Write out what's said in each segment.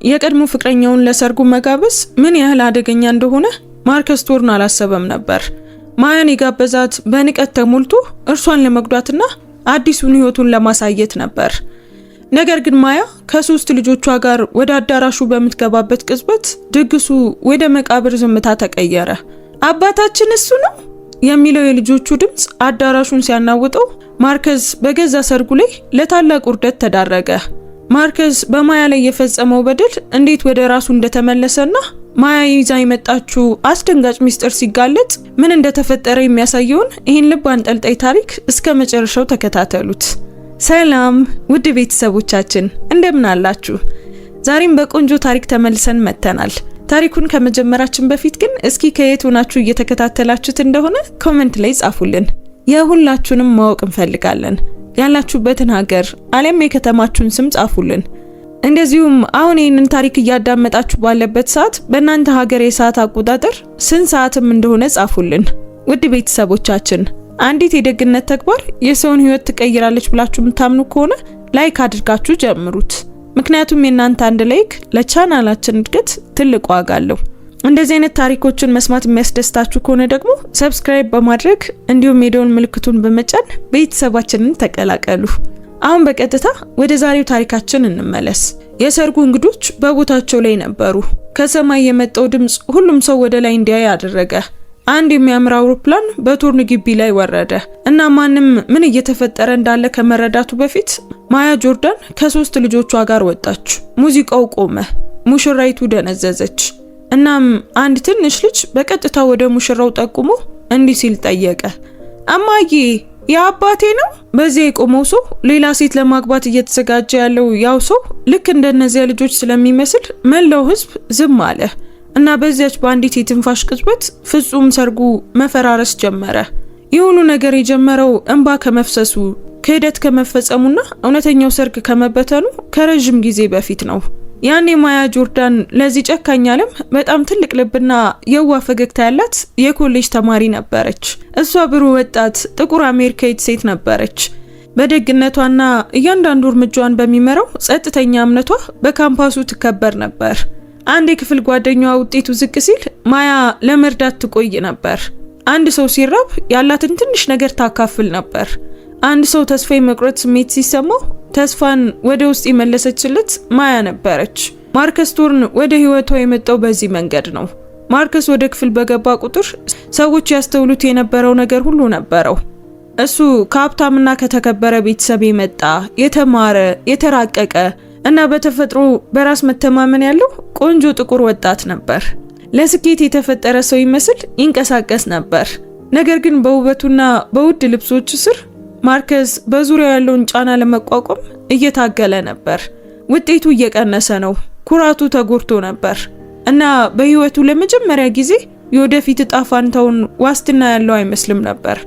የቀድሞ ፍቅረኛውን ለሰርጉ መጋበዝ ምን ያህል አደገኛ እንደሆነ ማርከስ ቶርን አላሰበም ነበር። ማያን የጋበዛት በንቀት ተሞልቶ እርሷን ለመጉዳትና አዲሱን ህይወቱን ለማሳየት ነበር። ነገር ግን ማያ ከሶስት ልጆቿ ጋር ወደ አዳራሹ በምትገባበት ቅጽበት ድግሱ ወደ መቃብር ዝምታ ተቀየረ። አባታችን እሱ ነው የሚለው የልጆቹ ድምጽ አዳራሹን ሲያናውጠው ማርከስ በገዛ ሰርጉ ላይ ለታላቅ ውርደት ተዳረገ። ማርከስ በማያ ላይ የፈጸመው በደል እንዴት ወደ ራሱ እንደተመለሰና ማያ ይዛ የመጣችው አስደንጋጭ ሚስጥር ሲጋለጥ ምን እንደተፈጠረ የሚያሳየውን ይህን ልብ አንጠልጣይ ታሪክ እስከ መጨረሻው ተከታተሉት። ሰላም ውድ ቤተሰቦቻችን እንደምን አላችሁ? ዛሬም በቆንጆ ታሪክ ተመልሰን መጥተናል። ታሪኩን ከመጀመራችን በፊት ግን እስኪ ከየት ሆናችሁ እየተከታተላችሁት እንደሆነ ኮሜንት ላይ ጻፉልን። የሁላችሁንም ማወቅ እንፈልጋለን። ያላችሁበትን ሀገር አለም የከተማችሁን ስም ጻፉልን። እንደዚሁም አሁን ይህንን ታሪክ እያዳመጣችሁ ባለበት ሰዓት በእናንተ ሀገር የሰዓት አቆጣጠር ስንት ሰዓትም እንደሆነ ጻፉልን። ውድ ቤተሰቦቻችን አንዲት የደግነት ተግባር የሰውን ህይወት ትቀይራለች ብላችሁ የምታምኑ ከሆነ ላይክ አድርጋችሁ ጀምሩት። ምክንያቱም የእናንተ አንድ ላይክ ለቻናላችን እድገት ትልቅ ዋጋ አለው። እንደዚህ አይነት ታሪኮችን መስማት የሚያስደስታችሁ ከሆነ ደግሞ ሰብስክራይብ በማድረግ እንዲሁም የደወል ምልክቱን በመጫን ቤተሰባችንን ተቀላቀሉ። አሁን በቀጥታ ወደ ዛሬው ታሪካችን እንመለስ። የሰርጉ እንግዶች በቦታቸው ላይ ነበሩ። ከሰማይ የመጣው ድምጽ ሁሉም ሰው ወደ ላይ እንዲያይ አደረገ። አንድ የሚያምር አውሮፕላን በቶርን ግቢ ላይ ወረደ እና ማንም ምን እየተፈጠረ እንዳለ ከመረዳቱ በፊት ማያ ጆርዳን ከሶስት ልጆቿ ጋር ወጣች። ሙዚቃው ቆመ። ሙሽራይቱ ደነዘዘች። እናም አንድ ትንሽ ልጅ በቀጥታ ወደ ሙሽራው ጠቁሞ እንዲህ ሲል ጠየቀ፣ እማዬ የአባቴ ነው? በዚህ የቆመው ሰው ሌላ ሴት ለማግባት እየተዘጋጀ ያለው ያው ሰው ልክ እንደነዚያ ልጆች ስለሚመስል መላው ህዝብ ዝም አለ እና በዚያች በአንዲት የትንፋሽ ቅጽበት ፍጹም ሰርጉ መፈራረስ ጀመረ። ይህ ሁሉ ነገር የጀመረው እንባ ከመፍሰሱ፣ ክህደት ከመፈጸሙና እውነተኛው ሰርግ ከመበተኑ ከረጅም ጊዜ በፊት ነው። ያኔ ማያ ጆርዳን ለዚህ ጨካኝ ዓለም በጣም ትልቅ ልብና የዋ ፈገግታ ያላት የኮሌጅ ተማሪ ነበረች። እሷ ብሩህ ወጣት ጥቁር አሜሪካዊት ሴት ነበረች። በደግነቷና እያንዳንዱ እርምጃዋን በሚመራው ጸጥተኛ እምነቷ በካምፓሱ ትከበር ነበር። አንድ የክፍል ጓደኛዋ ውጤቱ ዝቅ ሲል ማያ ለመርዳት ትቆይ ነበር። አንድ ሰው ሲራብ ያላትን ትንሽ ነገር ታካፍል ነበር። አንድ ሰው ተስፋ የመቁረጥ ስሜት ሲሰማው ተስፋን ወደ ውስጥ የመለሰችለት ማያ ነበረች። ማርከስ ቶርን ወደ ህይወቷ የመጣው በዚህ መንገድ ነው። ማርከስ ወደ ክፍል በገባ ቁጥር ሰዎች ያስተውሉት የነበረው ነገር ሁሉ ነበረው። እሱ ከሀብታምና ከተከበረ ቤተሰብ የመጣ የተማረ፣ የተራቀቀ እና በተፈጥሮ በራስ መተማመን ያለው ቆንጆ ጥቁር ወጣት ነበር። ለስኬት የተፈጠረ ሰው ይመስል ይንቀሳቀስ ነበር። ነገር ግን በውበቱና በውድ ልብሶቹ ስር ማርከስ በዙሪያው ያለውን ጫና ለመቋቋም እየታገለ ነበር። ውጤቱ እየቀነሰ ነው። ኩራቱ ተጎድቶ ነበር እና በህይወቱ ለመጀመሪያ ጊዜ የወደፊት እጣ ፋንታውን ዋስትና ያለው አይመስልም ነበር።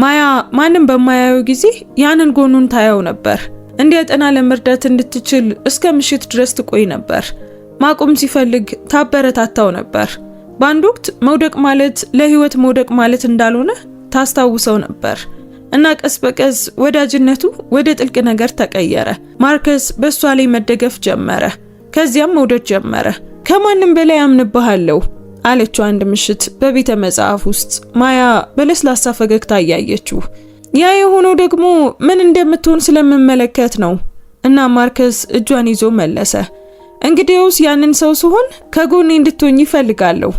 ማያ ማንም በማያየው ጊዜ ያንን ጎኑን ታየው ነበር። እንዲያጠና ለመርዳት እንድትችል እስከ ምሽት ድረስ ትቆይ ነበር። ማቆም ሲፈልግ ታበረታታው ነበር። በአንድ ወቅት መውደቅ ማለት ለህይወት መውደቅ ማለት እንዳልሆነ ታስታውሰው ነበር እና ቀስ በቀስ ወዳጅነቱ ወደ ጥልቅ ነገር ተቀየረ። ማርከስ በሷ ላይ መደገፍ ጀመረ። ከዚያም መውደድ ጀመረ። ከማንም በላይ አምንብሃለሁ አለችው አንድ ምሽት በቤተ መጽሐፍ ውስጥ ማያ በለስላሳ ፈገግታ እያየችው። ያ የሆነው ደግሞ ምን እንደምትሆን ስለምመለከት ነው እና ማርከስ እጇን ይዞ መለሰ። እንግዲያውስ ያንን ሰው ሲሆን ከጎኔ እንድትሆኝ ይፈልጋለሁ።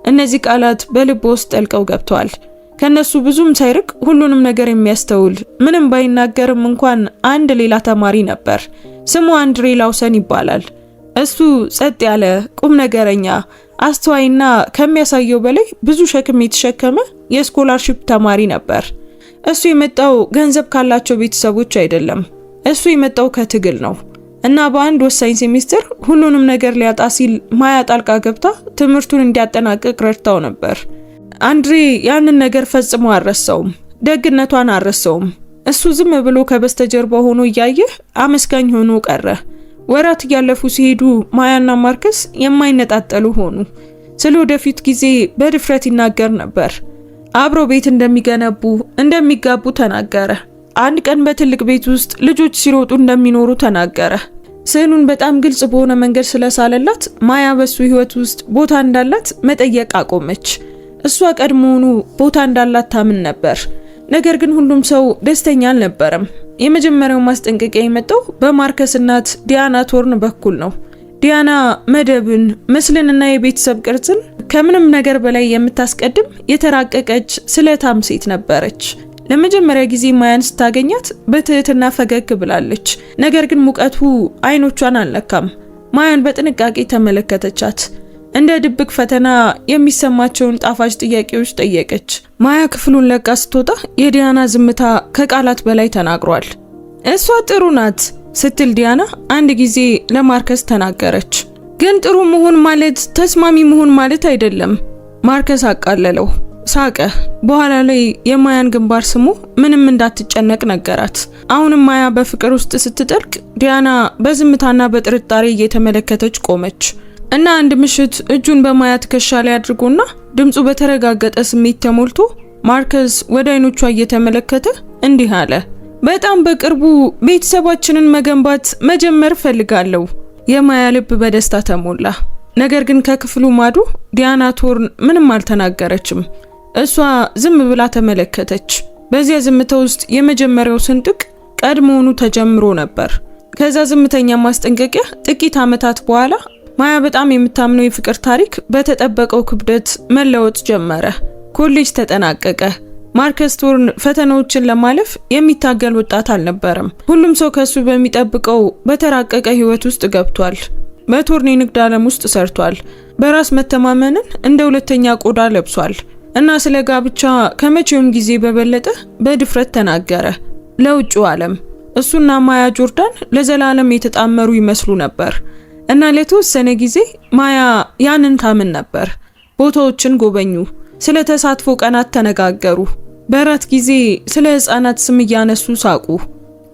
እነዚህ ቃላት በልብ ውስጥ ጠልቀው ገብተዋል። ከነሱ ብዙም ሳይርቅ ሁሉንም ነገር የሚያስተውል ምንም ባይናገርም እንኳን አንድ ሌላ ተማሪ ነበር። ስሙ አንድሬ ላውሰን ይባላል። እሱ ጸጥ ያለ ቁም ነገረኛ፣ አስተዋይና ከሚያሳየው በላይ ብዙ ሸክም የተሸከመ የስኮላርሺፕ ተማሪ ነበር። እሱ የመጣው ገንዘብ ካላቸው ቤተሰቦች አይደለም። እሱ የመጣው ከትግል ነው እና በአንድ ወሳኝ ሴሚስተር ሁሉንም ነገር ሊያጣ ሲል ማያ ጣልቃ ገብታ ትምህርቱን እንዲያጠናቅቅ ረድታው ነበር። አንድሬ ያንን ነገር ፈጽሞ አልረሳውም። ደግነቷን አልረሳውም። እሱ ዝም ብሎ ከበስተጀርባ ሆኖ እያየ አመስጋኝ ሆኖ ቀረ። ወራት እያለፉ ሲሄዱ ማያና ማርከስ የማይነጣጠሉ ሆኑ። ስለ ወደፊት ጊዜ በድፍረት ይናገር ነበር። አብረው ቤት እንደሚገነቡ እንደሚጋቡ ተናገረ። አንድ ቀን በትልቅ ቤት ውስጥ ልጆች ሲሮጡ እንደሚኖሩ ተናገረ። ስዕሉን በጣም ግልጽ በሆነ መንገድ ስለሳለላት ማያ በሱ ህይወት ውስጥ ቦታ እንዳላት መጠየቅ አቆመች። እሷ ቀድሞውኑ ቦታ እንዳላት ታምን ነበር። ነገር ግን ሁሉም ሰው ደስተኛ አልነበረም። የመጀመሪያው ማስጠንቀቂያ የመጣው በማርከስ እናት ዲያና ቶርን በኩል ነው። ዲያና መደብን፣ ምስልንና የቤተሰብ ቅርጽን ከምንም ነገር በላይ የምታስቀድም የተራቀቀች ስለታም ሴት ነበረች። ለመጀመሪያ ጊዜ ማያን ስታገኛት በትህትና ፈገግ ብላለች። ነገር ግን ሙቀቱ አይኖቿን አልነካም። ማያን በጥንቃቄ ተመለከተቻት። እንደ ድብቅ ፈተና የሚሰማቸውን ጣፋጭ ጥያቄዎች ጠየቀች። ማያ ክፍሉን ለቃ ስትወጣ የዲያና ዝምታ ከቃላት በላይ ተናግሯል። እሷ ጥሩ ናት ስትል ዲያና አንድ ጊዜ ለማርከስ ተናገረች። ግን ጥሩ መሆን ማለት ተስማሚ መሆን ማለት አይደለም። ማርከስ አቃለለው፣ ሳቀ። በኋላ ላይ የማያን ግንባር ስሙ ምንም እንዳትጨነቅ ነገራት። አሁንም ማያ በፍቅር ውስጥ ስትጠልቅ ዲያና በዝምታና በጥርጣሬ እየተመለከተች ቆመች እና አንድ ምሽት እጁን በማያ ትከሻ ላይ አድርጎና ድምፁ በተረጋገጠ ስሜት ተሞልቶ ማርከስ ወደ አይኖቿ እየተመለከተ እንዲህ አለ። በጣም በቅርቡ ቤተሰባችንን መገንባት መጀመር ፈልጋለሁ። የማያ ልብ በደስታ ተሞላ። ነገር ግን ከክፍሉ ማዶ ዲያና ቶርን ምንም አልተናገረችም። እሷ ዝም ብላ ተመለከተች። በዚያ ዝምታ ውስጥ የመጀመሪያው ስንጥቅ ቀድሞውኑ ተጀምሮ ነበር። ከዛ ዝምተኛ ማስጠንቀቂያ ጥቂት ዓመታት በኋላ ማያ በጣም የምታምነው የፍቅር ታሪክ በተጠበቀው ክብደት መለወጥ ጀመረ። ኮሌጅ ተጠናቀቀ። ማርከስ ቶርን ፈተናዎችን ለማለፍ የሚታገል ወጣት አልነበረም። ሁሉም ሰው ከሱ በሚጠብቀው በተራቀቀ ህይወት ውስጥ ገብቷል። በቶርን የንግድ ዓለም ውስጥ ሰርቷል። በራስ መተማመንን እንደ ሁለተኛ ቆዳ ለብሷል እና ስለ ጋብቻ ከመቼውም ጊዜ በበለጠ በድፍረት ተናገረ። ለውጭው ዓለም እሱና ማያ ጆርዳን ለዘላለም የተጣመሩ ይመስሉ ነበር እና ለተወሰነ ጊዜ ማያ ያንን ታምን ነበር። ቦታዎችን ጎበኙ። ስለ ተሳትፎ ቀናት ተነጋገሩ። በራት ጊዜ ስለ ህፃናት ስም እያነሱ ሳቁ።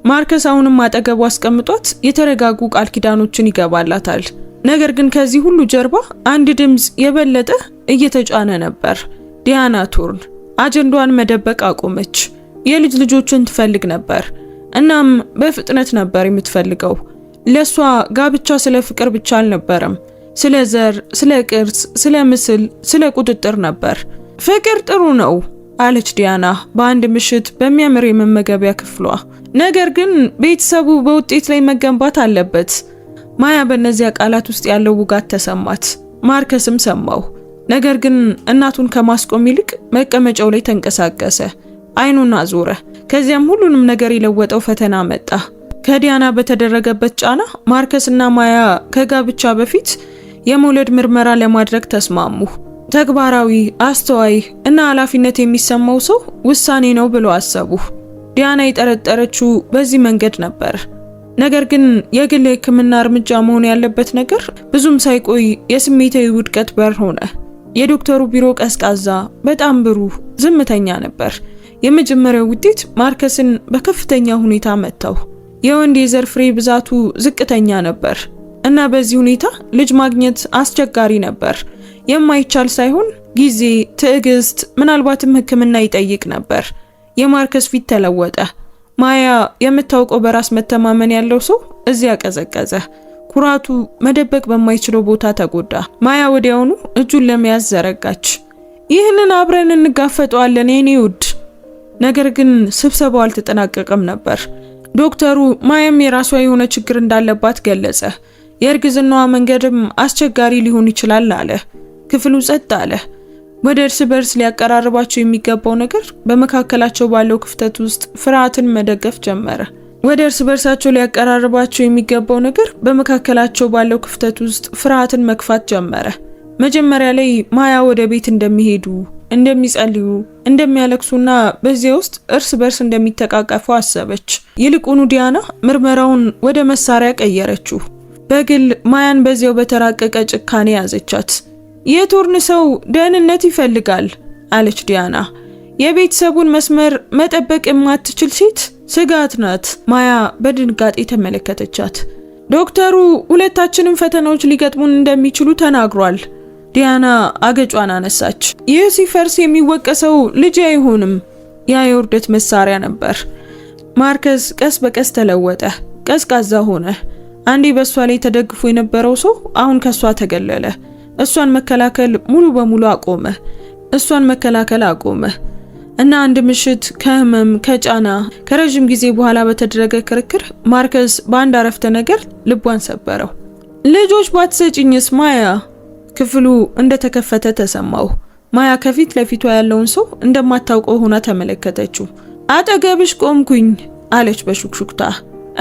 ማርከስ አሁንም አጠገቡ አስቀምጧት የተረጋጉ ቃል ኪዳኖችን ይገባላታል። ነገር ግን ከዚህ ሁሉ ጀርባ አንድ ድምጽ የበለጠ እየተጫነ ነበር። ዲያና ቶርን አጀንዳዋን መደበቅ አቆመች። የልጅ ልጆችን ትፈልግ ነበር። እናም በፍጥነት ነበር የምትፈልገው። ለሷ ጋብቻ ስለ ፍቅር ብቻ አልነበረም። ስለ ዘር፣ ስለ ቅርስ፣ ስለ ምስል፣ ስለ ቁጥጥር ነበር። ፍቅር ጥሩ ነው አለች ዲያና በአንድ ምሽት በሚያምር የመመገቢያ ክፍሏ። ነገር ግን ቤተሰቡ በውጤት ላይ መገንባት አለበት። ማያ በእነዚያ ቃላት ውስጥ ያለው ውጋት ተሰማት። ማርከስም ሰማው። ነገር ግን እናቱን ከማስቆም ይልቅ መቀመጫው ላይ ተንቀሳቀሰ። አይኑን አዞረ። ከዚያም ሁሉንም ነገር የለወጠው ፈተና መጣ። ከዲያና በተደረገበት ጫና ማርከስና ማያ ከጋብቻ በፊት የመውለድ ምርመራ ለማድረግ ተስማሙ። ተግባራዊ፣ አስተዋይ እና ኃላፊነት የሚሰማው ሰው ውሳኔ ነው ብለው አሰቡ። ዲያና የጠረጠረችው በዚህ መንገድ ነበር። ነገር ግን የግል ሕክምና እርምጃ መሆን ያለበት ነገር ብዙም ሳይቆይ የስሜታዊ ውድቀት በር ሆነ። የዶክተሩ ቢሮ ቀዝቃዛ፣ በጣም ብሩህ፣ ዝምተኛ ነበር። የመጀመሪያው ውጤት ማርከስን በከፍተኛ ሁኔታ መታው። የወንድ የዘር ፍሬ ብዛቱ ዝቅተኛ ነበር እና በዚህ ሁኔታ ልጅ ማግኘት አስቸጋሪ ነበር። የማይቻል ሳይሆን ጊዜ፣ ትዕግስት፣ ምናልባትም ሕክምና ይጠይቅ ነበር። የማርከስ ፊት ተለወጠ። ማያ የምታውቀው በራስ መተማመን ያለው ሰው እዚያ ቀዘቀዘ። ኩራቱ መደበቅ በማይችለው ቦታ ተጎዳ። ማያ ወዲያውኑ እጁን ለመያዝ ዘረጋች። ይህንን አብረን እንጋፈጠዋለን የኔ ውድ። ነገር ግን ስብሰባው አልተጠናቀቀም ነበር። ዶክተሩ ማያም የራሷ የሆነ ችግር እንዳለባት ገለጸ። የእርግዝናዋ መንገድም አስቸጋሪ ሊሆን ይችላል አለ። ክፍሉ ጸጥ አለ። ወደ እርስ በርስ ሊያቀራርባቸው የሚገባው ነገር በመካከላቸው ባለው ክፍተት ውስጥ ፍርሃትን መደገፍ ጀመረ። ወደ እርስ በርሳቸው ሊያቀራርባቸው የሚገባው ነገር በመካከላቸው ባለው ክፍተት ውስጥ ፍርሃትን መግፋት ጀመረ። መጀመሪያ ላይ ማያ ወደ ቤት እንደሚሄዱ፣ እንደሚጸልዩ፣ እንደሚያለቅሱና በዚያ ውስጥ እርስ በርስ እንደሚተቃቀፉ አሰበች። ይልቁኑ ዲያና ምርመራውን ወደ መሳሪያ ቀየረችው። በግል ማያን በዚያው በተራቀቀ ጭካኔ ያዘቻት። የቶርን ሰው ደህንነት ይፈልጋል አለች ዲያና። የቤተሰቡን መስመር መጠበቅ የማትችል ሴት ስጋት ናት። ማያ በድንጋጤ ተመለከተቻት። ዶክተሩ ሁለታችንም ፈተናዎች ሊገጥሙን እንደሚችሉ ተናግሯል። ዲያና አገጯን አነሳች። ይህ ሲፈርስ የሚወቀሰው ልጅ አይሆንም። ያ የውርደት መሳሪያ ነበር። ማርከስ ቀስ በቀስ ተለወጠ። ቀዝቃዛ ሆነ። አንዴ በሷ ላይ ተደግፎ የነበረው ሰው አሁን ከሷ ተገለለ። እሷን መከላከል ሙሉ በሙሉ አቆመ እና አንድ ምሽት ከህመም ከጫና ከረጅም ጊዜ በኋላ በተደረገ ክርክር ማርከስ በአንድ አረፍተ ነገር ልቧን ሰበረው። ልጆች ባትሰጪኝስ ማያ? ክፍሉ እንደተከፈተ ተሰማው። ማያ ከፊት ለፊቷ ያለውን ሰው እንደማታውቀው ሆና ተመለከተችው። አጠገብሽ ቆምኩኝ አለች በሹክሹክታ።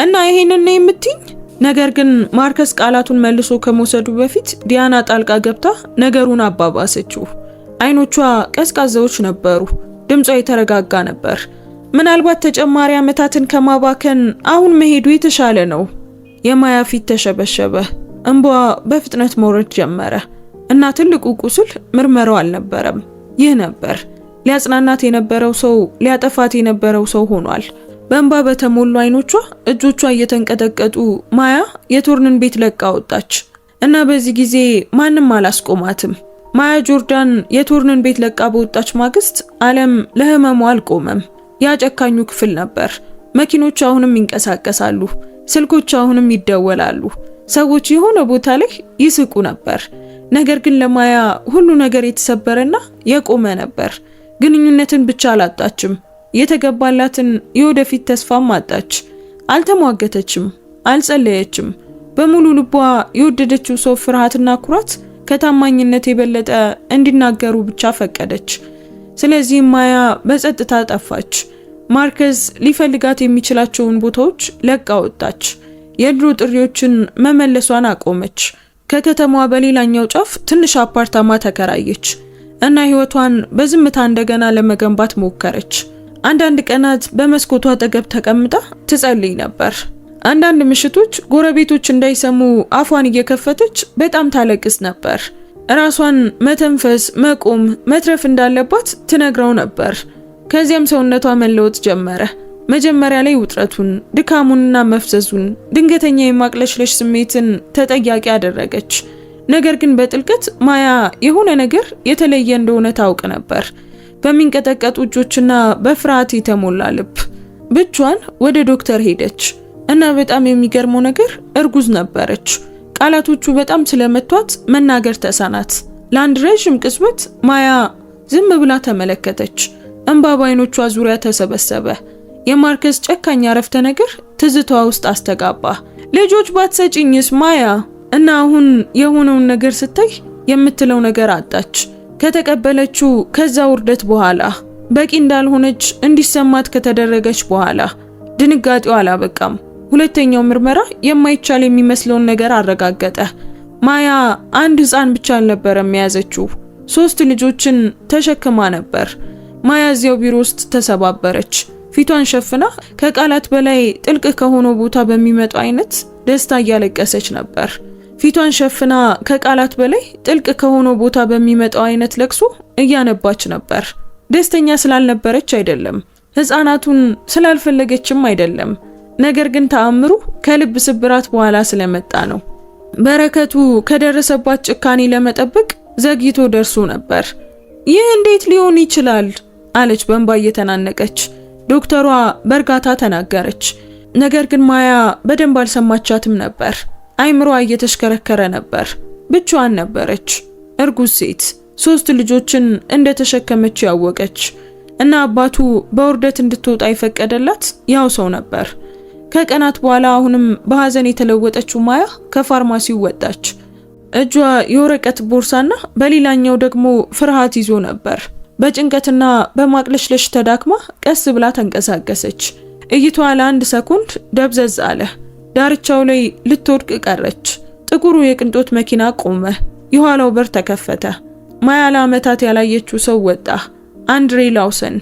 እና ይሄንን ነው የምትይኝ? ነገር ግን ማርከስ ቃላቱን መልሶ ከመውሰዱ በፊት ዲያና ጣልቃ ገብታ ነገሩን አባባሰችው። አይኖቿ ቀዝቃዛዎች ነበሩ። ድምጿ የተረጋጋ ነበር። ምናልባት ተጨማሪ ዓመታትን ከማባከን አሁን መሄዱ የተሻለ ነው። የማያ ፊት ተሸበሸበ። እንቧ በፍጥነት መውረድ ጀመረ እና ትልቁ ቁስል ምርመራው አልነበረም። ይህ ነበር ሊያጽናናት የነበረው ሰው ሊያጠፋት የነበረው ሰው ሆኗል። በእንባ በተሞሉ አይኖቿ እጆቿ እየተንቀጠቀጡ ማያ የቶርንን ቤት ለቃ ወጣች እና በዚህ ጊዜ ማንም አላስቆማትም። ማያ ጆርዳን የቶርንን ቤት ለቃ በወጣች ማግስት ዓለም ለህመሙ አልቆመም። ያ ጨካኙ ክፍል ነበር። መኪኖች አሁንም ይንቀሳቀሳሉ፣ ስልኮች አሁንም ይደወላሉ፣ ሰዎች የሆነ ቦታ ላይ ይስቁ ነበር። ነገር ግን ለማያ ሁሉ ነገር የተሰበረና የቆመ ነበር። ግንኙነትን ብቻ አላጣችም፣ የተገባላትን የወደፊት ተስፋም አጣች። አልተሟገተችም፣ አልጸለየችም። በሙሉ ልቧ የወደደችው ሰው ፍርሃትና ኩራት ከታማኝነት የበለጠ እንዲናገሩ ብቻ ፈቀደች። ስለዚህ ማያ በጸጥታ ጠፋች። ማርከስ ሊፈልጋት የሚችላቸውን ቦታዎች ለቃ ወጣች። የድሮ ጥሪዎችን መመለሷን አቆመች። ከከተማዋ በሌላኛው ጫፍ ትንሽ አፓርታማ ተከራየች እና ህይወቷን በዝምታ እንደገና ለመገንባት ሞከረች። አንዳንድ ቀናት በመስኮቷ አጠገብ ተቀምጣ ትጸልይ ነበር። አንዳንድ ምሽቶች ጎረቤቶች እንዳይሰሙ አፏን እየከፈተች በጣም ታለቅስ ነበር። ራሷን መተንፈስ፣ መቆም፣ መትረፍ እንዳለባት ትነግረው ነበር። ከዚያም ሰውነቷ መለወጥ ጀመረ። መጀመሪያ ላይ ውጥረቱን፣ ድካሙንና መፍዘዙን፣ ድንገተኛ የማቅለሽለሽ ስሜትን ተጠያቂ አደረገች። ነገር ግን በጥልቀት ማያ የሆነ ነገር የተለየ እንደሆነ ታውቅ ነበር። በሚንቀጠቀጡ እጆችና በፍርሃት የተሞላ ልብ ብቻዋን ወደ ዶክተር ሄደች እና በጣም የሚገርመው ነገር እርጉዝ ነበረች። ቃላቶቹ በጣም ስለመቷት መናገር ተሳናት። ለአንድ ረዥም ቅጽበት ማያ ዝም ብላ ተመለከተች። እንባ በዓይኖቿ ዙሪያ ተሰበሰበ። የማርከስ ጨካኝ አረፍተ ነገር ትዝታዋ ውስጥ አስተጋባ። ልጆች ባትሰጪኝስ ማያ? እና አሁን የሆነውን ነገር ስታይ የምትለው ነገር አጣች። ከተቀበለችው ከዛ ውርደት በኋላ በቂ እንዳልሆነች እንዲሰማት ከተደረገች በኋላ ድንጋጤው አላበቃም። ሁለተኛው ምርመራ የማይቻል የሚመስለውን ነገር አረጋገጠ። ማያ አንድ ሕፃን ብቻ አልነበረም የያዘችው፣ 3 ልጆችን ተሸክማ ነበር። ማያ እዚያው ቢሮ ውስጥ ተሰባበረች። ፊቷን ሸፍና ከቃላት በላይ ጥልቅ ከሆነው ቦታ በሚመጣው አይነት ደስታ እያለቀሰች ነበር። ፊቷን ሸፍና ከቃላት በላይ ጥልቅ ከሆነው ቦታ በሚመጣው አይነት ለቅሶ እያነባች ነበር። ደስተኛ ስላልነበረች አይደለም፣ ሕፃናቱን ስላልፈለገችም አይደለም። ነገር ግን ተአምሩ ከልብ ስብራት በኋላ ስለመጣ ነው። በረከቱ ከደረሰባት ጭካኔ ለመጠበቅ ዘግይቶ ደርሶ ነበር። ይህ እንዴት ሊሆን ይችላል? አለች በእንባ እየተናነቀች። ዶክተሯ በእርጋታ ተናገረች። ነገር ግን ማያ በደንብ አልሰማቻትም ነበር። አይምሯ እየተሽከረከረ ነበር። ብቻዋን ነበረች። እርጉዝ ሴት 3 ልጆችን እንደተሸከመች ያወቀች እና አባቱ በውርደት እንድትወጣ የፈቀደላት ያው ሰው ነበር። ከቀናት በኋላ አሁንም በሐዘን የተለወጠችው ማያ ከፋርማሲው ወጣች። እጇ የወረቀት ቦርሳና በሌላኛው ደግሞ ፍርሃት ይዞ ነበር። በጭንቀትና በማቅለሽለሽ ተዳክማ ቀስ ብላ ተንቀሳቀሰች። እይቷ ለአንድ ሰኮንድ ደብዘዝ አለ። ዳርቻው ላይ ልትወድቅ ቀረች። ጥቁሩ የቅንጦት መኪና ቆመ። የኋላው በር ተከፈተ። ማያ ለዓመታት ያላየችው ሰው ወጣ። አንድሬ ላውሰን።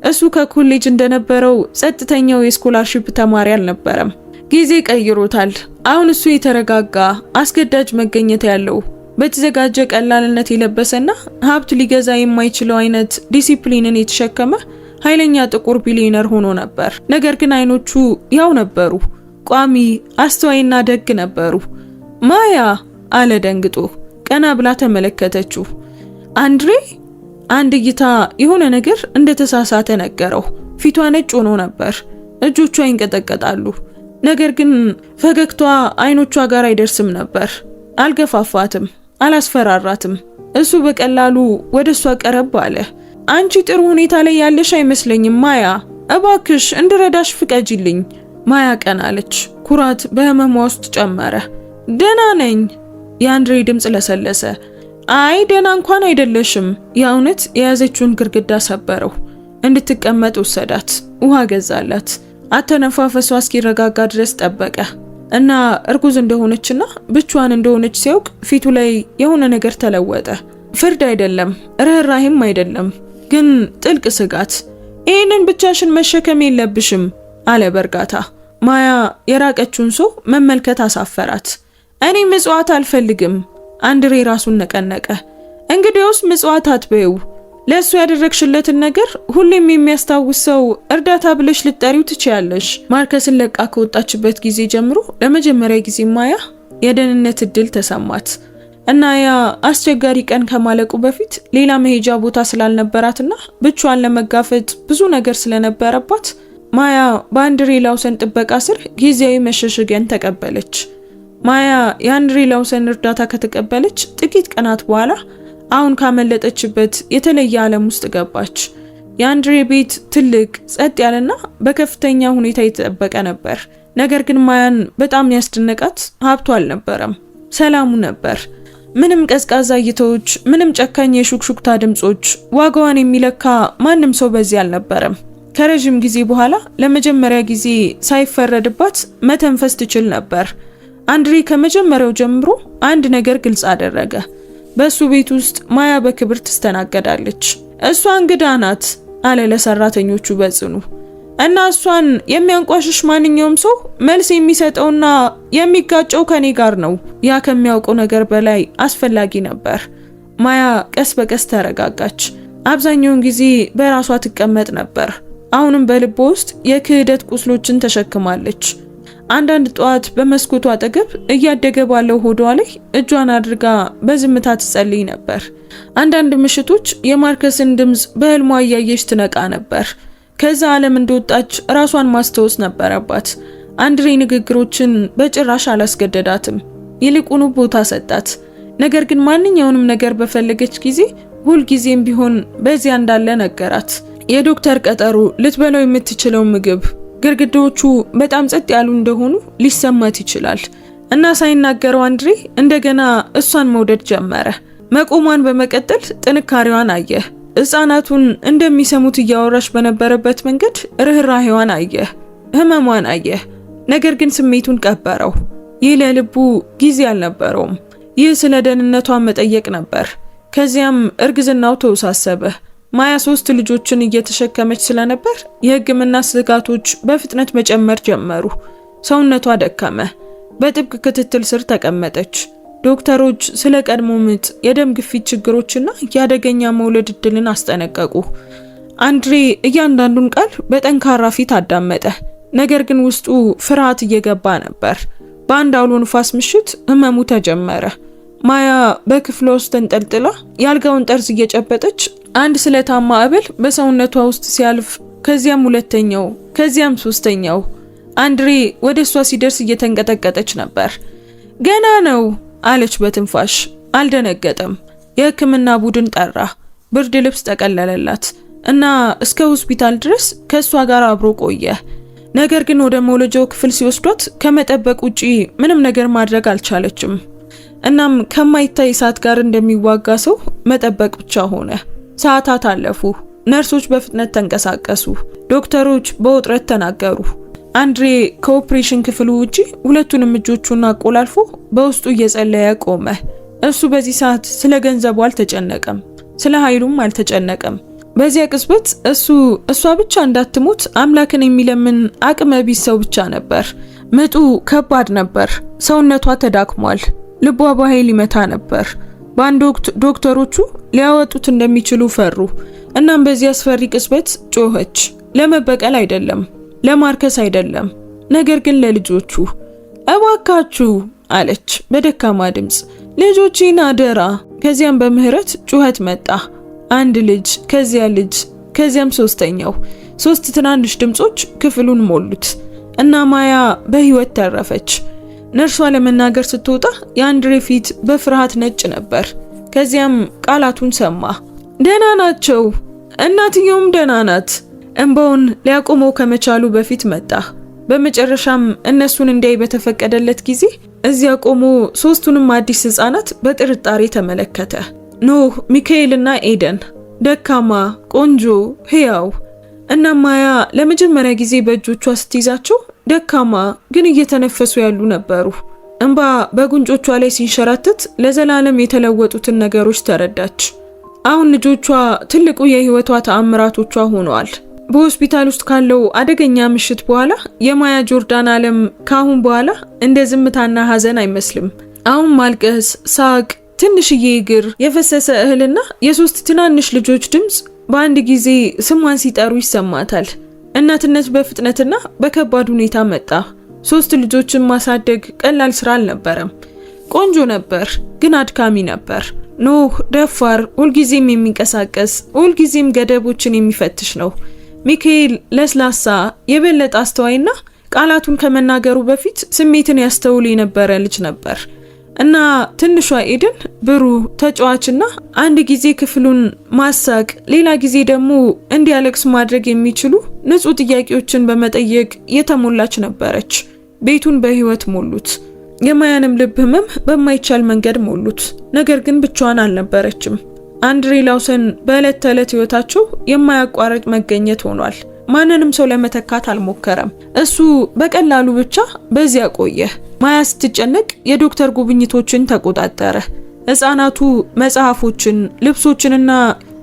እሱ ከኮሌጅ እንደነበረው ጸጥተኛው የስኮላርሺፕ ተማሪ አልነበረም። ጊዜ ቀይሮታል። አሁን እሱ የተረጋጋ፣ አስገዳጅ መገኘት ያለው፣ በተዘጋጀ ቀላልነት የለበሰና ሀብት ሊገዛ የማይችለው አይነት ዲሲፕሊንን የተሸከመ ኃይለኛ ጥቁር ቢሊዮነር ሆኖ ነበር። ነገር ግን አይኖቹ ያው ነበሩ፣ ቋሚ፣ አስተዋይና ደግ ነበሩ። ማያ አለ ደንግጦ። ቀና ብላ ተመለከተችው። አንድሬ? አንድ እይታ የሆነ ነገር እንደተሳሳተ ነገረው። ፊቷ ነጭ ሆኖ ነበር። እጆቿ ይንቀጠቀጣሉ። ነገር ግን ፈገግቷ አይኖቿ ጋር አይደርስም ነበር። አልገፋፋትም፣ አላስፈራራትም። እሱ በቀላሉ ወደሷ ቀረብ አለ። አንቺ ጥሩ ሁኔታ ላይ ያለሽ አይመስለኝም ማያ፣ እባክሽ እንድረዳሽ ፍቀጂልኝ። ማያ ቀና አለች። ኩራት በህመሟ ውስጥ ጨመረ። ደህና ነኝ። የአንድሬ ድምጽ ለሰለሰ። አይ ደህና እንኳን አይደለሽም። የእውነት የያዘችውን ግድግዳ ሰበረው። እንድትቀመጥ ወሰዳት። ውሃ ገዛላት። አተነፋፈሷ እስኪረጋጋ ድረስ ጠበቀ እና እርጉዝ እንደሆነችና ብቻዋን እንደሆነች ሲያውቅ ፊቱ ላይ የሆነ ነገር ተለወጠ። ፍርድ አይደለም፣ ርህራሄም አይደለም፣ ግን ጥልቅ ስጋት። ይህንን ብቻሽን መሸከም የለብሽም አለ በእርጋታ። ማያ የራቀችውን ሰው መመልከት አሳፈራት። እኔ ምጽዋት አልፈልግም። አንድሬ ራሱን ነቀነቀ። እንግዲያውስ ምጽዋት አትበይው። ለሱ ያደረግሽለትን ነገር ሁሌም የሚያስታውስ ሰው እርዳታ ብለሽ ልጠሪው ትችያለሽ። ማርከስን ለቃ ከወጣችበት ጊዜ ጀምሮ ለመጀመሪያ ጊዜ ማያ የደህንነት እድል ተሰማት እና ያ አስቸጋሪ ቀን ከማለቁ በፊት ሌላ መሄጃ ቦታ ስላልነበራትና ብቻዋን ለመጋፈጥ ብዙ ነገር ስለነበረባት ማያ በአንድሬ ላውሰን ጥበቃ ስር ጊዜያዊ መሸሸጊያን ተቀበለች። ማያ የአንድሬ ላውሰን እርዳታ ከተቀበለች ጥቂት ቀናት በኋላ አሁን ካመለጠችበት የተለየ ዓለም ውስጥ ገባች። የአንድሬ ቤት ትልቅ፣ ጸጥ ያለና በከፍተኛ ሁኔታ የተጠበቀ ነበር። ነገር ግን ማያን በጣም ያስደነቃት ሀብቱ አልነበረም፣ ሰላሙ ነበር። ምንም ቀዝቃዛ እይታዎች፣ ምንም ጨካኝ የሹክሹክታ ድምጾች፣ ዋጋዋን የሚለካ ማንም ሰው በዚህ አልነበረም። ከረጅም ጊዜ በኋላ ለመጀመሪያ ጊዜ ሳይፈረድባት መተንፈስ ትችል ነበር። አንድሬ ከመጀመሪያው ጀምሮ አንድ ነገር ግልጽ አደረገ። በሱ ቤት ውስጥ ማያ በክብር ትስተናገዳለች። እሷ እንግዳ ናት አለ ለሰራተኞቹ በጽኑ። እና እሷን የሚያንቋሽሽ ማንኛውም ሰው መልስ የሚሰጠውና የሚጋጨው ከኔ ጋር ነው። ያ ከሚያውቀው ነገር በላይ አስፈላጊ ነበር። ማያ ቀስ በቀስ ተረጋጋች። አብዛኛውን ጊዜ በራሷ ትቀመጥ ነበር። አሁንም በልቧ ውስጥ የክህደት ቁስሎችን ተሸክማለች። አንዳንድ ጠዋት በመስኮቷ አጠገብ እያደገ ባለው ሆዷ ላይ እጇን አድርጋ በዝምታ ትጸልይ ነበር። አንዳንድ ምሽቶች የማርከስን ድምጽ በህልሟ እያየች ትነቃ ነበር። ከዛ ዓለም እንደወጣች ራሷን ማስታወስ ነበረባት። አንድሬ ንግግሮችን በጭራሽ አላስገደዳትም፣ ይልቁኑ ቦታ ሰጣት። ነገር ግን ማንኛውንም ነገር በፈለገች ጊዜ ሁልጊዜም ቢሆን በዚያ እንዳለ ነገራት። የዶክተር ቀጠሮ፣ ልትበላው የምትችለው ምግብ፣ ግድግዳዎቹ በጣም ጸጥ ያሉ እንደሆኑ ሊሰማት ይችላል እና ሳይናገረው አንድሬ እንደገና እሷን መውደድ ጀመረ። መቆሟን በመቀጠል ጥንካሬዋን አየ። ሕፃናቱን እንደሚሰሙት እያወራች በነበረበት መንገድ ርህራሄዋን አየ፣ ህመሟን አየ። ነገር ግን ስሜቱን ቀበረው። ይህ ለልቡ ጊዜ አልነበረውም። ይህ ስለ ደህንነቷ መጠየቅ ነበር። ከዚያም እርግዝናው ተወሳሰበ። ማያ 3 ልጆችን እየተሸከመች ስለነበር የሕክምና ስጋቶች በፍጥነት መጨመር ጀመሩ። ሰውነቷ ደከመ። በጥብቅ ክትትል ስር ተቀመጠች። ዶክተሮች ስለ ቀድሞ ምጥ፣ የደም ግፊት ችግሮችና የአደገኛ መውለድ እድልን አስጠነቀቁ። አንድሬ እያንዳንዱን ቃል በጠንካራ ፊት አዳመጠ። ነገር ግን ውስጡ ፍርሃት እየገባ ነበር። በአንድ አውሎ ንፋስ ምሽት ህመሙ ተጀመረ። ማያ በክፍሏ ውስጥ ተንጠልጥላ የአልጋውን ጠርዝ እየጨበጠች አንድ ስለታማ እብል በሰውነቷ ውስጥ ሲያልፍ፣ ከዚያም ሁለተኛው፣ ከዚያም ሶስተኛው። አንድሬ ወደ እሷ ሲደርስ እየተንቀጠቀጠች ነበር። ገና ነው አለች በትንፋሽ። አልደነገጠም። የሕክምና ቡድን ጠራ። ብርድ ልብስ ጠቀለለላት እና እስከ ሆስፒታል ድረስ ከሷ ጋር አብሮ ቆየ። ነገር ግን ወደ መውለጃው ክፍል ሲወስዷት ከመጠበቅ ውጪ ምንም ነገር ማድረግ አልቻለችም። እናም ከማይታይ እሳት ጋር እንደሚዋጋ ሰው መጠበቅ ብቻ ሆነ። ሰዓታት አለፉ። ነርሶች በፍጥነት ተንቀሳቀሱ። ዶክተሮች በውጥረት ተናገሩ። አንድሬ ከኦፕሬሽን ክፍሉ ውጪ ሁለቱንም እጆቹን አቆላልፎ በውስጡ እየጸለየ ቆመ። እሱ በዚህ ሰዓት ስለ ገንዘቡ አልተጨነቀም፣ ስለ ኃይሉም አልተጨነቀም። በዚያ ቅጽበት እሷ ብቻ እንዳትሞት አምላክን የሚለምን አቅመ ቢስ ሰው ብቻ ነበር። ምጡ ከባድ ነበር። ሰውነቷ ተዳክሟል። ልቧ በኃይል ይመታ ነበር። በአንድ ወቅት ዶክተሮቹ ሊያወጡት እንደሚችሉ ፈሩ። እናም በዚህ አስፈሪ ቅጽበት ጮኸች። ለመበቀል አይደለም፣ ለማርከስ አይደለም፣ ነገር ግን ለልጆቹ። እባካችሁ አለች በደካማ ድምጽ፣ ልጆቼን አደራ። ከዚያም በምህረት ጩኸት መጣ። አንድ ልጅ፣ ከዚያ ልጅ፣ ከዚያም ሶስተኛው። 3 ትናንሽ ድምጾች ክፍሉን ሞሉት። እና ማያ በህይወት ተረፈች። ነርሷ ለመናገር ስትወጣ የአንድሬ ፊት በፍርሃት ነጭ ነበር። ከዚያም ቃላቱን ሰማ። ደህና ናቸው፣ እናትየውም ደህና ናት። እንባውን ሊያቆመው ከመቻሉ በፊት መጣ። በመጨረሻም እነሱን እንዲያይ በተፈቀደለት ጊዜ እዚያ ቆሞ ሶስቱንም አዲስ ህፃናት በጥርጣሬ ተመለከተ። ኖህ፣ ሚካኤልና ኤደን፣ ደካማ፣ ቆንጆ፣ ህያው። እና ማያ ለመጀመሪያ ጊዜ በእጆቿ ስትይዛቸው ደካማ ግን እየተነፈሱ ያሉ ነበሩ። እንባ በጉንጮቿ ላይ ሲንሸራተት ለዘላለም የተለወጡትን ነገሮች ተረዳች። አሁን ልጆቿ ትልቁ የህይወቷ ተአምራቶቿ ሆነዋል። በሆስፒታል ውስጥ ካለው አደገኛ ምሽት በኋላ የማያ ጆርዳን ዓለም ካሁን በኋላ እንደ ዝምታና ሐዘን አይመስልም። አሁን ማልቀስ፣ ሳቅ፣ ትንሽዬ እግር፣ የፈሰሰ እህልና የሶስት ትናንሽ ልጆች ድምጽ በአንድ ጊዜ ስሟን ሲጠሩ ይሰማታል። እናትነት በፍጥነትና በከባድ ሁኔታ መጣ። 3 ልጆችን ማሳደግ ቀላል ስራ አልነበረም። ቆንጆ ነበር፣ ግን አድካሚ ነበር። ኖህ ደፋር፣ ሁልጊዜም የሚንቀሳቀስ፣ ሁልጊዜም ገደቦችን የሚፈትሽ ነው። ሚካኤል ለስላሳ፣ የበለጠ አስተዋይና ቃላቱን ከመናገሩ በፊት ስሜትን ያስተውል የነበረ ልጅ ነበር። እና ትንሿ ኤደን ብሩህ፣ ተጫዋችና አንድ ጊዜ ክፍሉን ማሳቅ ሌላ ጊዜ ደግሞ እንዲያለቅስ ማድረግ የሚችሉ ንጹህ ጥያቄዎችን በመጠየቅ የተሞላች ነበረች። ቤቱን በህይወት ሞሉት። የማያንም ልብ ህመም በማይቻል መንገድ ሞሉት። ነገር ግን ብቻዋን አልነበረችም። አንድሬ ላውሰን በዕለት ተዕለት ህይወታቸው የማያቋርጥ መገኘት ሆኗል። ማንንም ሰው ለመተካት አልሞከረም። እሱ በቀላሉ ብቻ በዚያ ቆየ። ማያ ስትጨነቅ የዶክተር ጉብኝቶችን ተቆጣጠረ። ህፃናቱ መጽሐፎችን፣ ልብሶችንና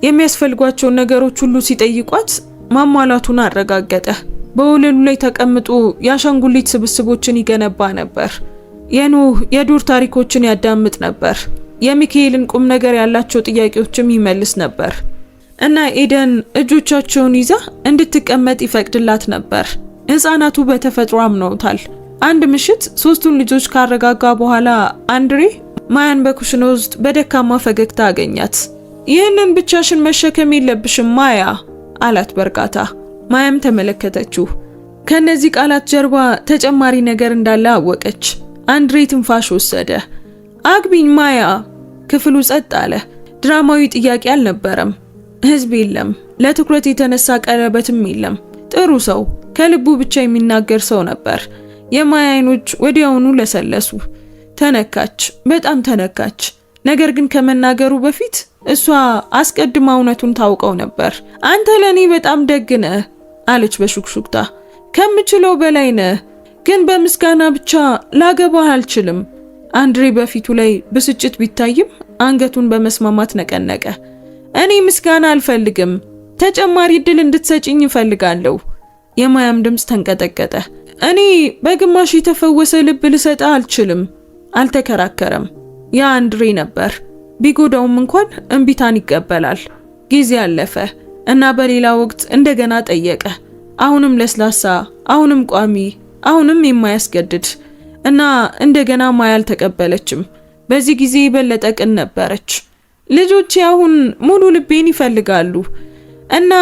የሚያስፈልጓቸውን ነገሮች ሁሉ ሲጠይቋት ማሟላቱን አረጋገጠ። በወለሉ ላይ ተቀምጦ የአሻንጉሊት ስብስቦችን ይገነባ ነበር። የኖህ የዱር ታሪኮችን ያዳምጥ ነበር። የሚካኤልን ቁም ነገር ያላቸው ጥያቄዎችም ይመልስ ነበር። እና ኤደን እጆቻቸውን ይዛ እንድትቀመጥ ይፈቅድላት ነበር። ህፃናቱ በተፈጥሮ አምነውታል። አንድ ምሽት 3ቱን ልጆች ካረጋጋ በኋላ አንድሬ ማያን በኩሽና ውስጥ በደካማ ፈገግታ አገኛት። ይህንን ብቻሽን መሸከም የለብሽም ማያ አላት በእርጋታ። ማያም ተመለከተችው። ከነዚህ ቃላት ጀርባ ተጨማሪ ነገር እንዳለ አወቀች። አንድሬ ትንፋሽ ወሰደ። አግቢኝ ማያ። ክፍሉ ጸጥ አለ። ድራማዊ ጥያቄ አልነበረም። ህዝብ የለም። ለትኩረት የተነሳ ቀለበትም የለም። ጥሩ ሰው፣ ከልቡ ብቻ የሚናገር ሰው ነበር። የማያ አይኖች ወዲያውኑ ለሰለሱ። ተነካች፣ በጣም ተነካች። ነገር ግን ከመናገሩ በፊት እሷ አስቀድማ እውነቱን ታውቀው ነበር። አንተ ለኔ በጣም ደግ ነህ አለች በሹክሹክታ። ከምችለው በላይ ነህ፣ ግን በምስጋና ብቻ ላገባህ አልችልም። አንድሬ በፊቱ ላይ ብስጭት ቢታይም አንገቱን በመስማማት ነቀነቀ። እኔ ምስጋና አልፈልግም፣ ተጨማሪ እድል እንድትሰጪኝ እፈልጋለሁ። የማያም ድምጽ ተንቀጠቀጠ። እኔ በግማሽ የተፈወሰ ልብ ልሰጣ አልችልም። አልተከራከረም። ያ አንድሬ ነበር። ቢጎዳውም እንኳን እንቢታን ይቀበላል። ጊዜ አለፈ እና በሌላ ወቅት እንደገና ጠየቀ። አሁንም ለስላሳ፣ አሁንም ቋሚ፣ አሁንም የማያስገድድ እና እንደገና ማያ አልተቀበለችም። በዚህ ጊዜ የበለጠ ቅን ነበረች። ልጆቼ አሁን ሙሉ ልቤን ይፈልጋሉ እና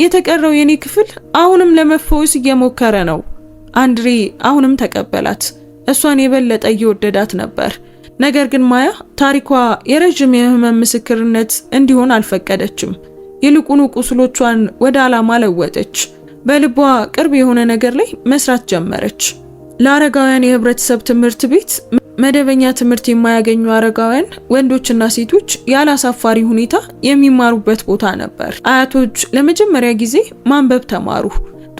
የተቀረው የኔ ክፍል አሁንም ለመፈወስ እየሞከረ ነው። አንድሬ አሁንም ተቀበላት። እሷን የበለጠ እየወደዳት ነበር። ነገር ግን ማያ ታሪኳ የረጅም የህመም ምስክርነት እንዲሆን አልፈቀደችም። ይልቁኑ ቁስሎቿን ወደ ዓላማ ለወጠች። በልቧ ቅርብ የሆነ ነገር ላይ መስራት ጀመረች። ለአረጋውያን የህብረተሰብ ትምህርት ቤት መደበኛ ትምህርት የማያገኙ አረጋውያን ወንዶችና ሴቶች ያለ አሳፋሪ ሁኔታ የሚማሩበት ቦታ ነበር። አያቶች ለመጀመሪያ ጊዜ ማንበብ ተማሩ።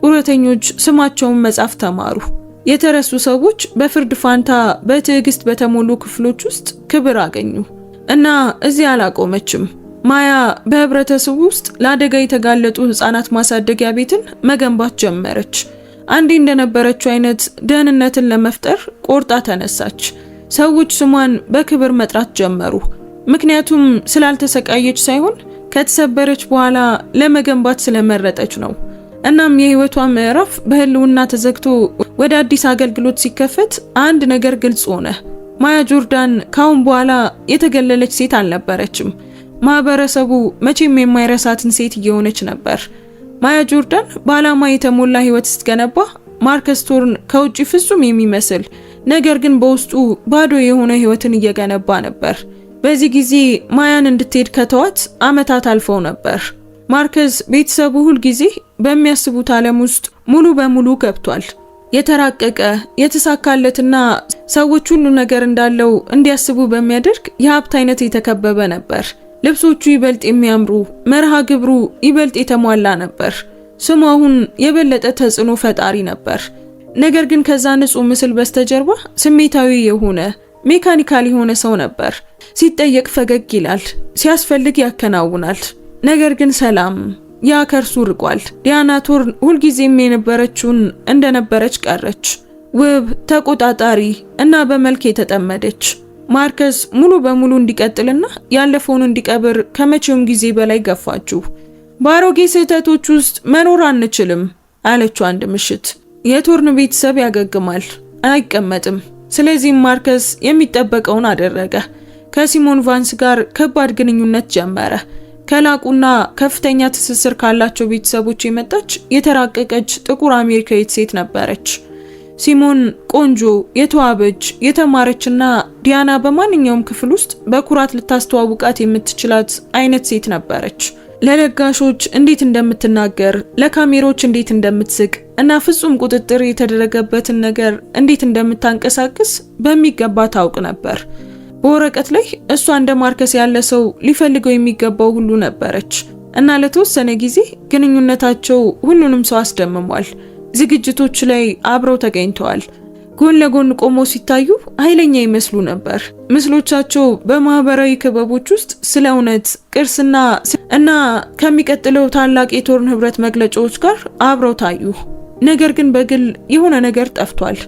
ጡረተኞች ስማቸውን መጻፍ ተማሩ። የተረሱ ሰዎች በፍርድ ፋንታ በትዕግስት በተሞሉ ክፍሎች ውስጥ ክብር አገኙ። እና እዚህ አላቆመችም። ማያ በህብረተሰቡ ውስጥ ለአደጋ የተጋለጡ ህፃናት ማሳደጊያ ቤትን መገንባት ጀመረች። አንዴ እንደነበረችው አይነት ደህንነትን ለመፍጠር ቆርጣ ተነሳች። ሰዎች ስሟን በክብር መጥራት ጀመሩ። ምክንያቱም ስላልተሰቃየች ሳይሆን ከተሰበረች በኋላ ለመገንባት ስለመረጠች ነው። እናም የህይወቷ ምዕራፍ በህልውና ተዘግቶ ወደ አዲስ አገልግሎት ሲከፈት አንድ ነገር ግልጽ ሆነ። ማያ ጆርዳን ካሁን በኋላ የተገለለች ሴት አልነበረችም። ማህበረሰቡ መቼም የማይረሳትን ሴት እየሆነች ነበር። ማያ ጆርዳን በዓላማ የተሞላ ህይወት ስትገነባ ማርከስ ቶርን ከውጪ ፍጹም የሚመስል ነገር ግን በውስጡ ባዶ የሆነ ህይወትን እየገነባ ነበር። በዚህ ጊዜ ማያን እንድትሄድ ከተዋት አመታት አልፈው ነበር። ማርከስ ቤተሰቡ ሁል ጊዜ በሚያስቡት ዓለም ውስጥ ሙሉ በሙሉ ገብቷል። የተራቀቀ የተሳካለትና ሰዎች ሁሉ ነገር እንዳለው እንዲያስቡ በሚያደርግ የሀብት አይነት የተከበበ ነበር። ልብሶቹ ይበልጥ የሚያምሩ፣ መርሃ ግብሩ ይበልጥ የተሟላ ነበር። ስሙ አሁን የበለጠ ተጽዕኖ ፈጣሪ ነበር። ነገር ግን ከዛ ንጹህ ምስል በስተጀርባ ስሜታዊ የሆነ ሜካኒካል የሆነ ሰው ነበር። ሲጠየቅ ፈገግ ይላል፣ ሲያስፈልግ ያከናውናል። ነገር ግን ሰላም ያ ከርሱ ርቋል። ዲያና ቶርን ሁልጊዜም የነበረችውን እንደነበረች ቀረች። ውብ፣ ተቆጣጣሪ እና በመልክ የተጠመደች። ማርከስ ሙሉ በሙሉ እንዲቀጥልና ያለፈውን እንዲቀብር ከመቼውም ጊዜ በላይ ገፋችሁ። በአሮጌ ስህተቶች ውስጥ መኖር አንችልም አለችው አንድ ምሽት። የቶርን ቤተሰብ ያገግማል፣ አይቀመጥም። ስለዚህም ማርከስ የሚጠበቀውን አደረገ። ከሲሞን ቫንስ ጋር ከባድ ግንኙነት ጀመረ። ከላቁና ከፍተኛ ትስስር ካላቸው ቤተሰቦች የመጣች የተራቀቀች ጥቁር አሜሪካዊት ሴት ነበረች። ሲሞን ቆንጆ፣ የተዋበች፣ የተማረችና ዲያና በማንኛውም ክፍል ውስጥ በኩራት ልታስተዋውቃት የምትችላት አይነት ሴት ነበረች። ለለጋሾች እንዴት እንደምትናገር፣ ለካሜሮች እንዴት እንደምትስቅ እና ፍጹም ቁጥጥር የተደረገበትን ነገር እንዴት እንደምታንቀሳቅስ በሚገባ ታውቅ ነበር። በወረቀት ላይ እሷ እንደ ማርከስ ያለ ሰው ሊፈልገው የሚገባው ሁሉ ነበረች እና ለተወሰነ ጊዜ ግንኙነታቸው ሁሉንም ሰው አስደምሟል። ዝግጅቶች ላይ አብረው ተገኝተዋል። ጎን ለጎን ቆመው ሲታዩ ኃይለኛ ይመስሉ ነበር። ምስሎቻቸው በማህበራዊ ክበቦች ውስጥ ስለ እውነት፣ ቅርስና እና ከሚቀጥለው ታላቅ የቶርን ህብረት መግለጫዎች ጋር አብረው ታዩ። ነገር ግን በግል የሆነ ነገር ጠፍቷል።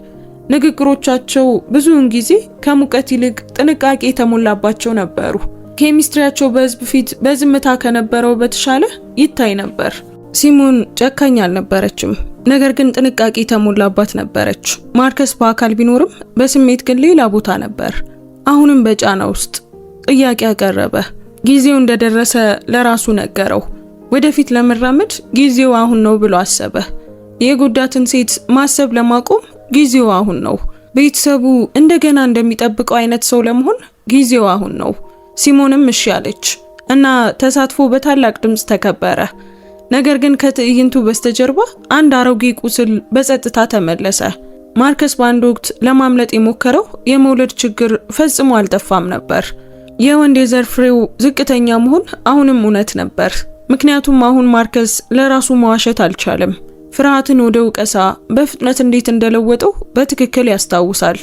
ንግግሮቻቸው ብዙውን ጊዜ ከሙቀት ይልቅ ጥንቃቄ የተሞላባቸው ነበሩ። ኬሚስትሪያቸው በህዝብ ፊት በዝምታ ከነበረው በተሻለ ይታይ ነበር። ሲሞን ጨካኝ አልነበረችም፣ ነገር ግን ጥንቃቄ የተሞላባት ነበረች። ማርከስ በአካል ቢኖርም በስሜት ግን ሌላ ቦታ ነበር። አሁንም በጫና ውስጥ ጥያቄ አቀረበ። ጊዜው እንደደረሰ ለራሱ ነገረው። ወደፊት ለመራመድ ጊዜው አሁን ነው ብሎ አሰበ። የጎዳትን ሴት ማሰብ ለማቆም ጊዜው አሁን ነው። ቤተሰቡ እንደገና እንደሚጠብቀው አይነት ሰው ለመሆን ጊዜው አሁን ነው። ሲሞንም እሺ አለች እና ተሳትፎ በታላቅ ድምጽ ተከበረ። ነገር ግን ከትዕይንቱ በስተጀርባ አንድ አሮጌ ቁስል በጸጥታ ተመለሰ። ማርከስ በአንድ ወቅት ለማምለጥ የሞከረው የመውለድ ችግር ፈጽሞ አልጠፋም ነበር። የወንድ የዘር ፍሬው ዝቅተኛ መሆን አሁንም እውነት ነበር። ምክንያቱም አሁን ማርከስ ለራሱ መዋሸት አልቻለም። ፍርሃትን ወደ ውቀሳ በፍጥነት እንዴት እንደለወጠው በትክክል ያስታውሳል።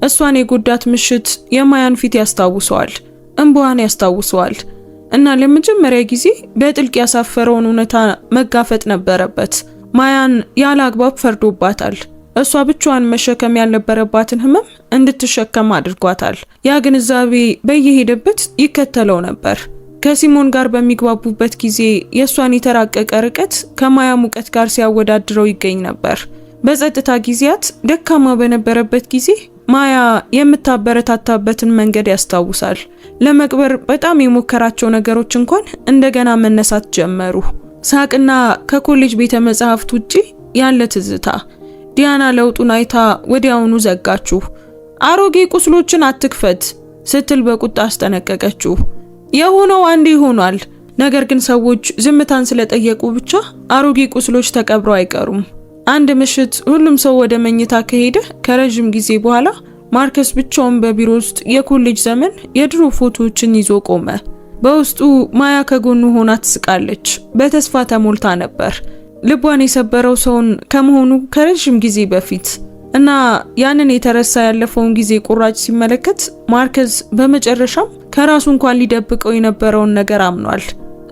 እሷን የጎዳት ምሽት የማያን ፊት ያስታውሰዋል፣ እንባዋን ያስታውሰዋል እና ለመጀመሪያ ጊዜ በጥልቅ ያሳፈረውን እውነታ መጋፈጥ ነበረበት። ማያን ያለ አግባብ ፈርዶባታል። እሷ ብቻዋን መሸከም ያልነበረባትን ህመም እንድትሸከም አድርጓታል። ያ ግንዛቤ በየሄደበት ይከተለው ነበር። ከሲሞን ጋር በሚግባቡበት ጊዜ የእሷን የተራቀቀ ርቀት ከማያ ሙቀት ጋር ሲያወዳድረው ይገኝ ነበር። በጸጥታ ጊዜያት ደካማ በነበረበት ጊዜ ማያ የምታበረታታበትን መንገድ ያስታውሳል። ለመቅበር በጣም የሞከራቸው ነገሮች እንኳን እንደገና መነሳት ጀመሩ። ሳቅና ከኮሌጅ ቤተ መጻሕፍት ውጪ ያለ ትዝታ። ዲያና ለውጡን አይታ ወዲያውኑ ዘጋችሁ። አሮጌ ቁስሎችን አትክፈት ስትል በቁጣ አስጠነቀቀችው። የሆነው አንዴ ሆኗል። ነገር ግን ሰዎች ዝምታን ስለጠየቁ ብቻ አሮጌ ቁስሎች ተቀብረው አይቀሩም። አንድ ምሽት ሁሉም ሰው ወደ መኝታ ከሄደ ከረጅም ጊዜ በኋላ ማርከስ ብቻውን በቢሮ ውስጥ የኮሌጅ ዘመን የድሮ ፎቶዎችን ይዞ ቆመ። በውስጡ ማያ ከጎኑ ሆና ትስቃለች። በተስፋ ተሞልታ ነበር። ልቧን የሰበረው ሰውን ከመሆኑ ከረጅም ጊዜ በፊት እና ያንን የተረሳ ያለፈውን ጊዜ ቁራጭ ሲመለከት ማርከስ በመጨረሻም ከራሱ እንኳን ሊደብቀው የነበረውን ነገር አምኗል።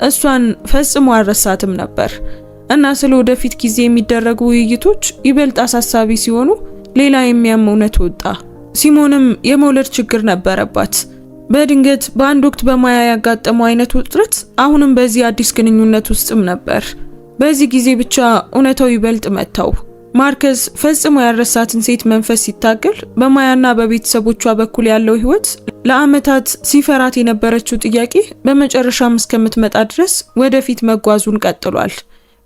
እሷን ፈጽሞ አልረሳትም ነበር እና ስለ ወደፊት ጊዜ የሚደረጉ ውይይቶች ይበልጥ አሳሳቢ ሲሆኑ ሌላ የሚያም እውነት ወጣ። ሲሞንም የመውለድ ችግር ነበረባት። በድንገት በአንድ ወቅት በማያ ያጋጠመው አይነት ውጥረት አሁንም በዚህ አዲስ ግንኙነት ውስጥም ነበር። በዚህ ጊዜ ብቻ እውነታው ይበልጥ መታው። ማርከስ ፈጽሞ ያረሳትን ሴት መንፈስ ሲታገል በማያና በቤተሰቦቿ በኩል ያለው ህይወት ለአመታት ሲፈራት የነበረችው ጥያቄ በመጨረሻም እስከምትመጣ ድረስ ወደፊት መጓዙን ቀጥሏል።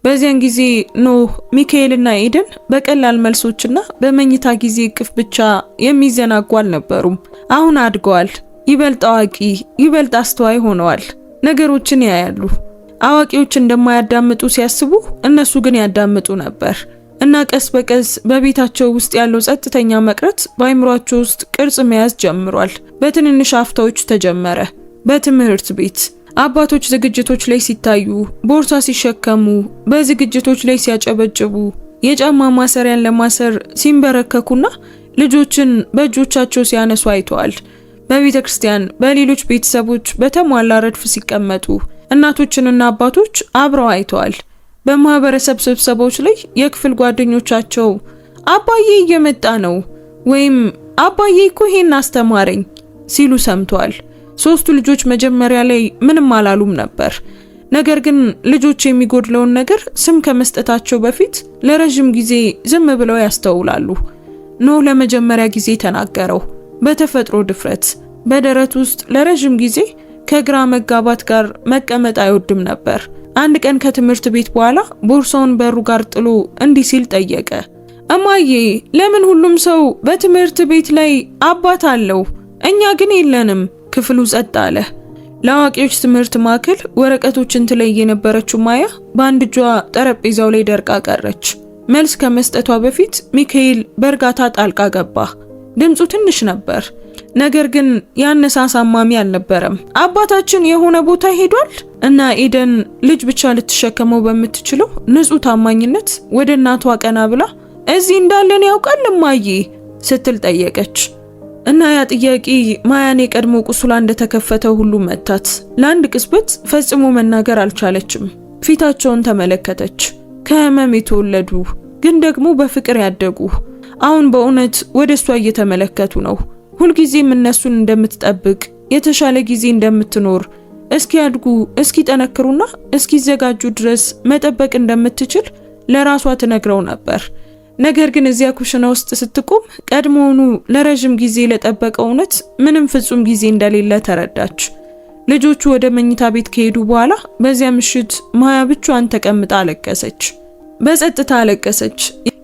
በዚያን ጊዜ ኖህ፣ ሚካኤልና ኤደን በቀላል መልሶችና በመኝታ ጊዜ እቅፍ ብቻ የሚዘናጉ አልነበሩም። አሁን አድገዋል። ይበልጥ አዋቂ፣ ይበልጥ አስተዋይ ሆነዋል። ነገሮችን ያያሉ። አዋቂዎች እንደማያዳምጡ ሲያስቡ እነሱ ግን ያዳምጡ ነበር እና ቀስ በቀስ በቤታቸው ውስጥ ያለው ጸጥተኛ መቅረት በአይምሯቸው ውስጥ ቅርጽ መያዝ ጀምሯል። በትንንሽ አፍታዎች ተጀመረ። በትምህርት ቤት አባቶች ዝግጅቶች ላይ ሲታዩ፣ ቦርሳ ሲሸከሙ፣ በዝግጅቶች ላይ ሲያጨበጭቡ፣ የጫማ ማሰሪያን ለማሰር ሲንበረከኩና ልጆችን በእጆቻቸው ሲያነሱ አይተዋል። በቤተ ክርስቲያን፣ በሌሎች ቤተሰቦች በተሟላ ረድፍ ሲቀመጡ እናቶችንና አባቶች አብረው አይተዋል። በማህበረሰብ ስብሰባዎች ላይ የክፍል ጓደኞቻቸው አባዬ እየመጣ ነው ወይም አባዬ እኮ ይሄን አስተማረኝ ሲሉ ሰምተዋል። ሶስቱ ልጆች መጀመሪያ ላይ ምንም አላሉም ነበር። ነገር ግን ልጆች የሚጎድለውን ነገር ስም ከመስጠታቸው በፊት ለረጅም ጊዜ ዝም ብለው ያስተውላሉ። ኖህ ለመጀመሪያ ጊዜ ተናገረው። በተፈጥሮ ድፍረት በደረት ውስጥ ለረጅም ጊዜ ከግራ መጋባት ጋር መቀመጥ አይወድም ነበር። አንድ ቀን ከትምህርት ቤት በኋላ ቦርሳውን በሩ ጋር ጥሎ እንዲህ ሲል ጠየቀ። እማዬ፣ ለምን ሁሉም ሰው በትምህርት ቤት ላይ አባት አለው፣ እኛ ግን የለንም? ክፍሉ ጸጥ አለ። ለአዋቂዎች ትምህርት ማዕከል ወረቀቶችን ትለይ የነበረችው ማያ በአንድ እጇ ጠረጴዛው ላይ ደርቃ ቀረች። መልስ ከመስጠቷ በፊት ሚካኤል በእርጋታ ጣልቃ ገባ። ድምፁ ትንሽ ነበር፣ ነገር ግን ያነሳ አሳማሚ አልነበረም። አባታችን የሆነ ቦታ ሄዷል እና ኤደን ልጅ ብቻ ልትሸከመው በምትችለው ንጹህ ታማኝነት ወደ እናቷ ቀና ብላ እዚህ እንዳለን ያውቃል እማዬ ስትል ጠየቀች። እና ያ ጥያቄ ማያን የቀድሞ ቁስሏ እንደተከፈተው ሁሉ መታት። ለአንድ ቅጽበት ፈጽሞ መናገር አልቻለችም። ፊታቸውን ተመለከተች። ከህመም የተወለዱ ግን ደግሞ በፍቅር ያደጉ አሁን በእውነት ወደ እሷ እየተመለከቱ ነው። ሁልጊዜም እነሱን እንደምትጠብቅ፣ የተሻለ ጊዜ እንደምትኖር፣ እስኪያድጉ እስኪጠነክሩና እስኪዘጋጁ ድረስ መጠበቅ እንደምትችል ለራሷ ትነግረው ነበር። ነገር ግን እዚያ ኩሽና ውስጥ ስትቆም ቀድሞውኑ ለረጅም ጊዜ ለጠበቀው እውነት ምንም ፍጹም ጊዜ እንደሌለ ተረዳች። ልጆቹ ወደ መኝታ ቤት ከሄዱ በኋላ በዚያ ምሽት ማያ ብቻዋን ተቀምጣ አለቀሰች። በጸጥታ አለቀሰች።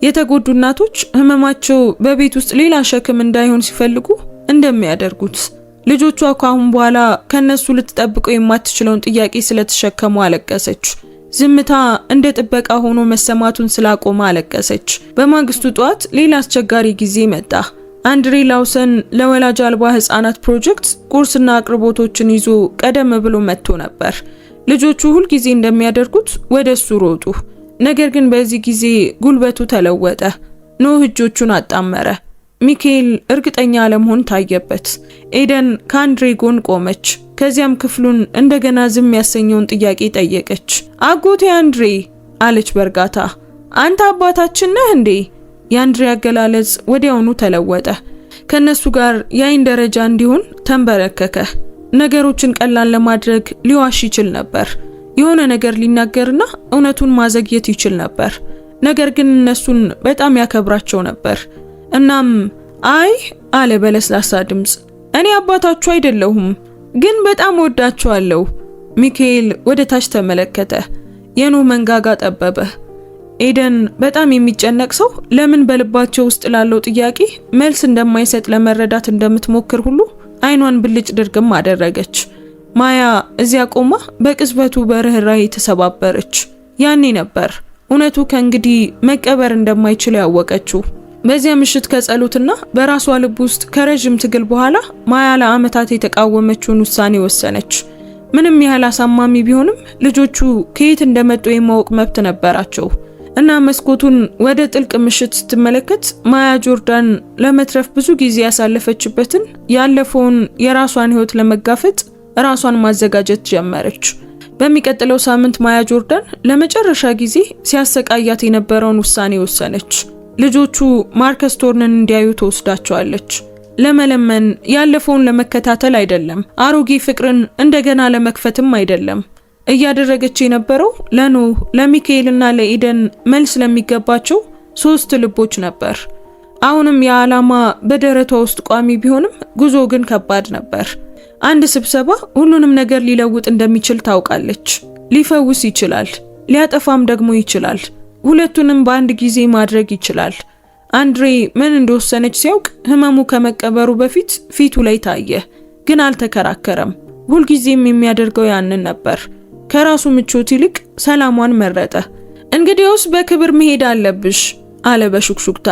የተጎዱ እናቶች ህመማቸው በቤት ውስጥ ሌላ ሸክም እንዳይሆን ሲፈልጉ እንደሚያደርጉት ልጆቿ ካሁን በኋላ ከነሱ ልትጠብቀው የማትችለውን ጥያቄ ስለተሸከሙ አለቀሰች። ዝምታ እንደ ጥበቃ ሆኖ መሰማቱን ስላቆመ አለቀሰች። በማግስቱ ጧት ሌላ አስቸጋሪ ጊዜ መጣ። አንድሬ ላውሰን ለወላጅ አልባ ህፃናት ፕሮጀክት ቁርስና አቅርቦቶችን ይዞ ቀደም ብሎ መጥቶ ነበር። ልጆቹ ሁል ጊዜ እንደሚያደርጉት ወደሱ ሮጡ። ነገር ግን በዚህ ጊዜ ጉልበቱ ተለወጠ። ኖህ እጆቹን አጣመረ። ሚካኤል እርግጠኛ አለመሆን ታየበት። ኤደን ከአንድሬ ጎን ቆመች። ከዚያም ክፍሉን እንደገና ዝም ያሰኘውን ጥያቄ ጠየቀች። አጎቴ አንድሬ አለች በእርጋታ፣ አንተ አባታችን ነህ እንዴ? የአንድሬ አገላለጽ ወዲያውኑ ተለወጠ። ከነሱ ጋር የአይን ደረጃ እንዲሆን ተንበረከከ። ነገሮችን ቀላል ለማድረግ ሊዋሽ ይችል ነበር። የሆነ ነገር ሊናገርና እውነቱን ማዘግየት ይችል ነበር። ነገር ግን እነሱን በጣም ያከብራቸው ነበር። እናም አይ አለ በለስላሳ ድምጽ፣ እኔ አባታችሁ አይደለሁም፣ ግን በጣም ወዳችኋለሁ። ሚካኤል ወደ ታች ተመለከተ። የኖህ መንጋጋ ጠበበ። ኤደን በጣም የሚጨነቅ ሰው ለምን በልባቸው ውስጥ ላለው ጥያቄ መልስ እንደማይሰጥ ለመረዳት እንደምትሞክር ሁሉ አይኗን ብልጭ ድርግም አደረገች። ማያ እዚያ ቆማ በቅጽበቱ በርህራሄ ተሰባበረች። ያኔ ነበር እውነቱ ከእንግዲህ መቀበር እንደማይችል ያወቀችው። በዚያ ምሽት ከጸሎትና በራሷ ልብ ውስጥ ከረጅም ትግል በኋላ ማያ ለዓመታት የተቃወመችውን ውሳኔ ወሰነች። ምንም ያህል አሳማሚ ቢሆንም ልጆቹ ከየት እንደመጡ የማወቅ መብት ነበራቸው እና መስኮቱን ወደ ጥልቅ ምሽት ስትመለከት ማያ ጆርዳን ለመትረፍ ብዙ ጊዜ ያሳለፈችበትን ያለፈውን የራሷን ህይወት ለመጋፈጥ ራሷን ማዘጋጀት ጀመረች። በሚቀጥለው ሳምንት ማያ ጆርዳን ለመጨረሻ ጊዜ ሲያሰቃያት የነበረውን ውሳኔ ወሰነች። ልጆቹ ማርከስ ቶርንን እንዲያዩ ተወስዳቸዋለች። ለመለመን ያለፈውን ለመከታተል አይደለም፣ አሮጌ ፍቅርን እንደገና ለመክፈትም አይደለም። እያደረገች የነበረው ለኖህ፣ ለሚካኤልና ለኤደን መልስ ለሚገባቸው 3 ልቦች ነበር። አሁንም የዓላማ በደረቷ ውስጥ ቋሚ ቢሆንም ጉዞ ግን ከባድ ነበር። አንድ ስብሰባ ሁሉንም ነገር ሊለውጥ እንደሚችል ታውቃለች። ሊፈውስ ይችላል፣ ሊያጠፋም ደግሞ ይችላል። ሁለቱንም በአንድ ጊዜ ማድረግ ይችላል። አንድሬ ምን እንደወሰነች ሲያውቅ ህመሙ ከመቀበሩ በፊት ፊቱ ላይ ታየ፣ ግን አልተከራከረም። ሁልጊዜም የሚያደርገው ያንን ነበር። ከራሱ ምቾት ይልቅ ሰላሟን መረጠ። እንግዲያውስ በክብር መሄድ አለብሽ አለ በሹክሹክታ።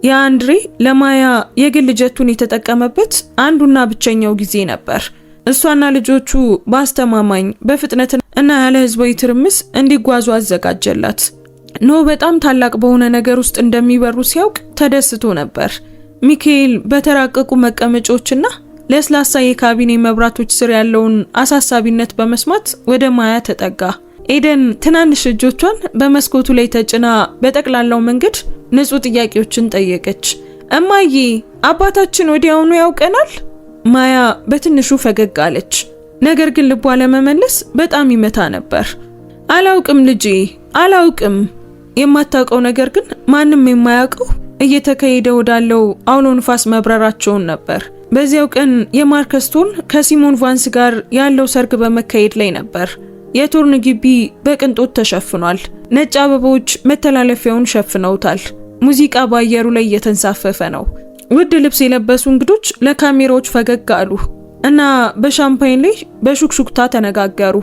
የአንድሬ ለማያ የግል ጀቱን የተጠቀመበት አንዱና ብቸኛው ጊዜ ነበር። እሷና ልጆቹ በአስተማማኝ በፍጥነት እና ያለ ህዝባዊ ትርምስ እንዲጓዙ አዘጋጀላት። ኖ በጣም ታላቅ በሆነ ነገር ውስጥ እንደሚበሩ ሲያውቅ ተደስቶ ነበር። ሚካኤል በተራቀቁ መቀመጫዎችና ለስላሳ የካቢኔ መብራቶች ስር ያለውን አሳሳቢነት በመስማት ወደ ማያ ተጠጋ። ኤደን ትናንሽ እጆቿን በመስኮቱ ላይ ተጭና በጠቅላላው መንገድ ንጹህ ጥያቄዎችን ጠየቀች። እማዬ አባታችን ወዲያውኑ ያውቀናል? ማያ በትንሹ ፈገግ አለች። ነገር ግን ልቧ ለመመለስ በጣም ይመታ ነበር። አላውቅም ልጄ አላውቅም። የማታውቀው ነገር ግን ማንም የማያውቀው እየተካሄደ ወዳለው አውሎ ንፋስ መብረራቸውን ነበር። በዚያው ቀን የማርከስ ቶርን ከሲሞን ቫንስ ጋር ያለው ሰርግ በመካሄድ ላይ ነበር። የቶርን ግቢ በቅንጦት ተሸፍኗል። ነጭ አበቦች መተላለፊያውን ሸፍነውታል። ሙዚቃ በአየሩ ላይ እየተንሳፈፈ ነው። ውድ ልብስ የለበሱ እንግዶች ለካሜራዎች ፈገግ አሉ እና በሻምፓይን ላይ በሹክሹክታ ተነጋገሩ።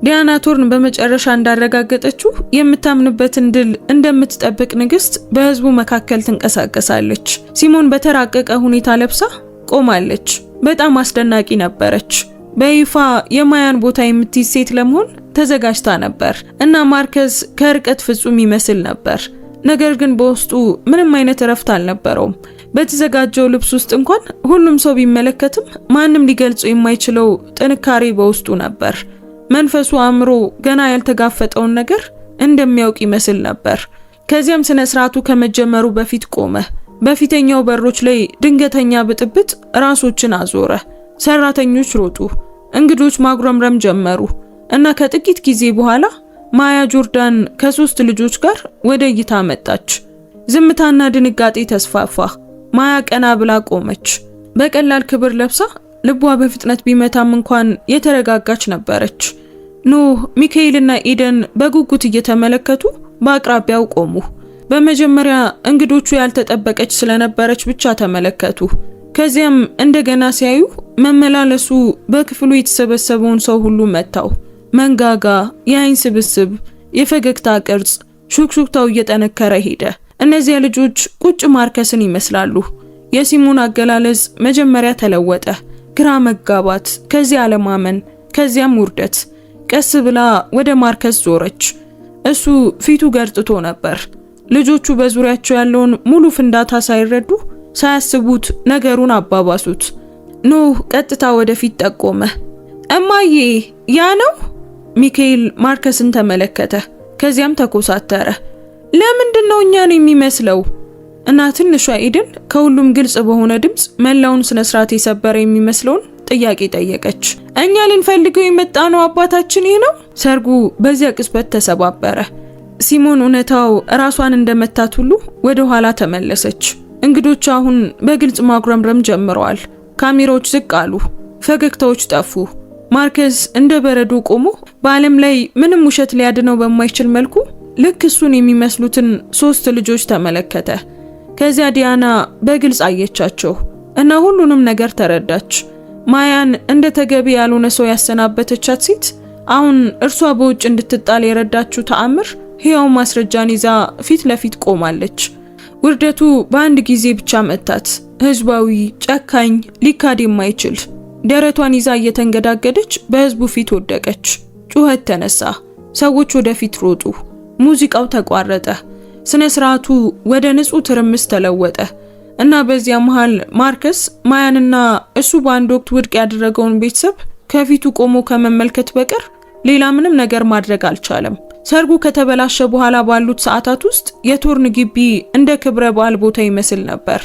ዲያና ቶርን በመጨረሻ እንዳረጋገጠችው የምታምንበትን ድል እንደምትጠብቅ ንግስት በህዝቡ መካከል ትንቀሳቀሳለች። ሲሞን በተራቀቀ ሁኔታ ለብሳ ቆማለች። በጣም አስደናቂ ነበረች። በይፋ የማያን ቦታ የምትይዝ ሴት ለመሆን ተዘጋጅታ ነበር እና ማርከስ ከርቀት ፍጹም ይመስል ነበር። ነገር ግን በውስጡ ምንም አይነት እረፍት አልነበረውም። በተዘጋጀው ልብስ ውስጥ እንኳን ሁሉም ሰው ቢመለከትም ማንም ሊገልጸው የማይችለው ጥንካሬ በውስጡ ነበር። መንፈሱ አእምሮ ገና ያልተጋፈጠውን ነገር እንደሚያውቅ ይመስል ነበር። ከዚያም ስነ ስርዓቱ ከመጀመሩ በፊት ቆመ። በፊተኛው በሮች ላይ ድንገተኛ ብጥብጥ ራሶችን አዞረ። ሰራተኞች ሮጡ፣ እንግዶች ማጉረምረም ጀመሩ እና ከጥቂት ጊዜ በኋላ ማያ ጆርዳን ከ3 ልጆች ጋር ወደ እይታ መጣች። ዝምታና ድንጋጤ ተስፋፋ። ማያ ቀና ብላ ቆመች። በቀላል ክብር ለብሳ ልቧ በፍጥነት ቢመታም እንኳን የተረጋጋች ነበረች። ኖህ፣ ሚካኤልና ኤደን በጉጉት እየተመለከቱ በአቅራቢያው ቆሙ። በመጀመሪያ እንግዶቹ ያልተጠበቀች ስለነበረች ብቻ ተመለከቱ። ከዚያም እንደገና ሲያዩ መመላለሱ በክፍሉ የተሰበሰበውን ሰው ሁሉ መታው። መንጋጋ፣ የአይን ስብስብ፣ የፈገግታ ቅርጽ፣ ሹክሹክታው እየጠነከረ ሄደ። እነዚያ ልጆች ቁጭ ማርከስን ይመስላሉ። የሲሞን አገላለጽ መጀመሪያ ተለወጠ። ግራ መጋባት፣ ከዚያ አለማመን፣ ከዚያም ውርደት። ቀስ ብላ ወደ ማርከስ ዞረች። እሱ ፊቱ ገርጥቶ ነበር። ልጆቹ በዙሪያቸው ያለውን ሙሉ ፍንዳታ ሳይረዱ ሳያስቡት ነገሩን አባባሱት። ኖህ ቀጥታ ወደፊት ጠቆመ። እማዬ ያ ነው? ሚካኤል ማርከስን ተመለከተ። ከዚያም ተኮሳተረ። ለምንድነው እኛን የሚመስለው? እና ትንሿ ኤደን ከሁሉም ግልጽ በሆነ ድምጽ መላውን ስነ ስርዓት የሰበረ የሚመስለውን ጥያቄ ጠየቀች። እኛ ልንፈልገው የመጣነው አባታችን ይህ ነው? ሰርጉ በዚያ ቅጽበት ተሰባበረ። ሲሞን እውነታው ራሷን እንደመታት ሁሉ ወደ ኋላ ተመለሰች። እንግዶች አሁን በግልጽ ማጉረምረም ጀምረዋል። ካሜራዎች ዝቅ አሉ። ፈገግታዎች ጠፉ። ማርከስ እንደ በረዶ ቆሞ በዓለም ላይ ምንም ውሸት ሊያድነው በማይችል መልኩ ልክ እሱን የሚመስሉትን 3 ልጆች ተመለከተ። ከዚያ ዲያና በግልጽ አየቻቸው እና ሁሉንም ነገር ተረዳች። ማያን እንደ ተገቢ ያልሆነ ሰው ያሰናበተቻት ሴት አሁን እርሷ በውጭ እንድትጣል የረዳችው ተአምር ሕያው ማስረጃን ይዛ ፊት ለፊት ቆማለች። ውርደቱ በአንድ ጊዜ ብቻ መታት። ህዝባዊ፣ ጨካኝ፣ ሊካድ የማይችል። ደረቷን ይዛ እየተንገዳገደች በህዝቡ ፊት ወደቀች። ጩኸት ተነሳ። ሰዎች ወደፊት ሮጡ። ሙዚቃው ተቋረጠ። ስነ ስርዓቱ ወደ ንጹህ ትርምስ ተለወጠ እና በዚያ መሃል ማርከስ ማያንና እሱ በአንድ ወቅት ውድቅ ያደረገውን ቤተሰብ ከፊቱ ቆሞ ከመመልከት በቀር ሌላ ምንም ነገር ማድረግ አልቻለም። ሰርጉ ከተበላሸ በኋላ ባሉት ሰዓታት ውስጥ የቶርን ግቢ እንደ ክብረ በዓል ቦታ ይመስል ነበር።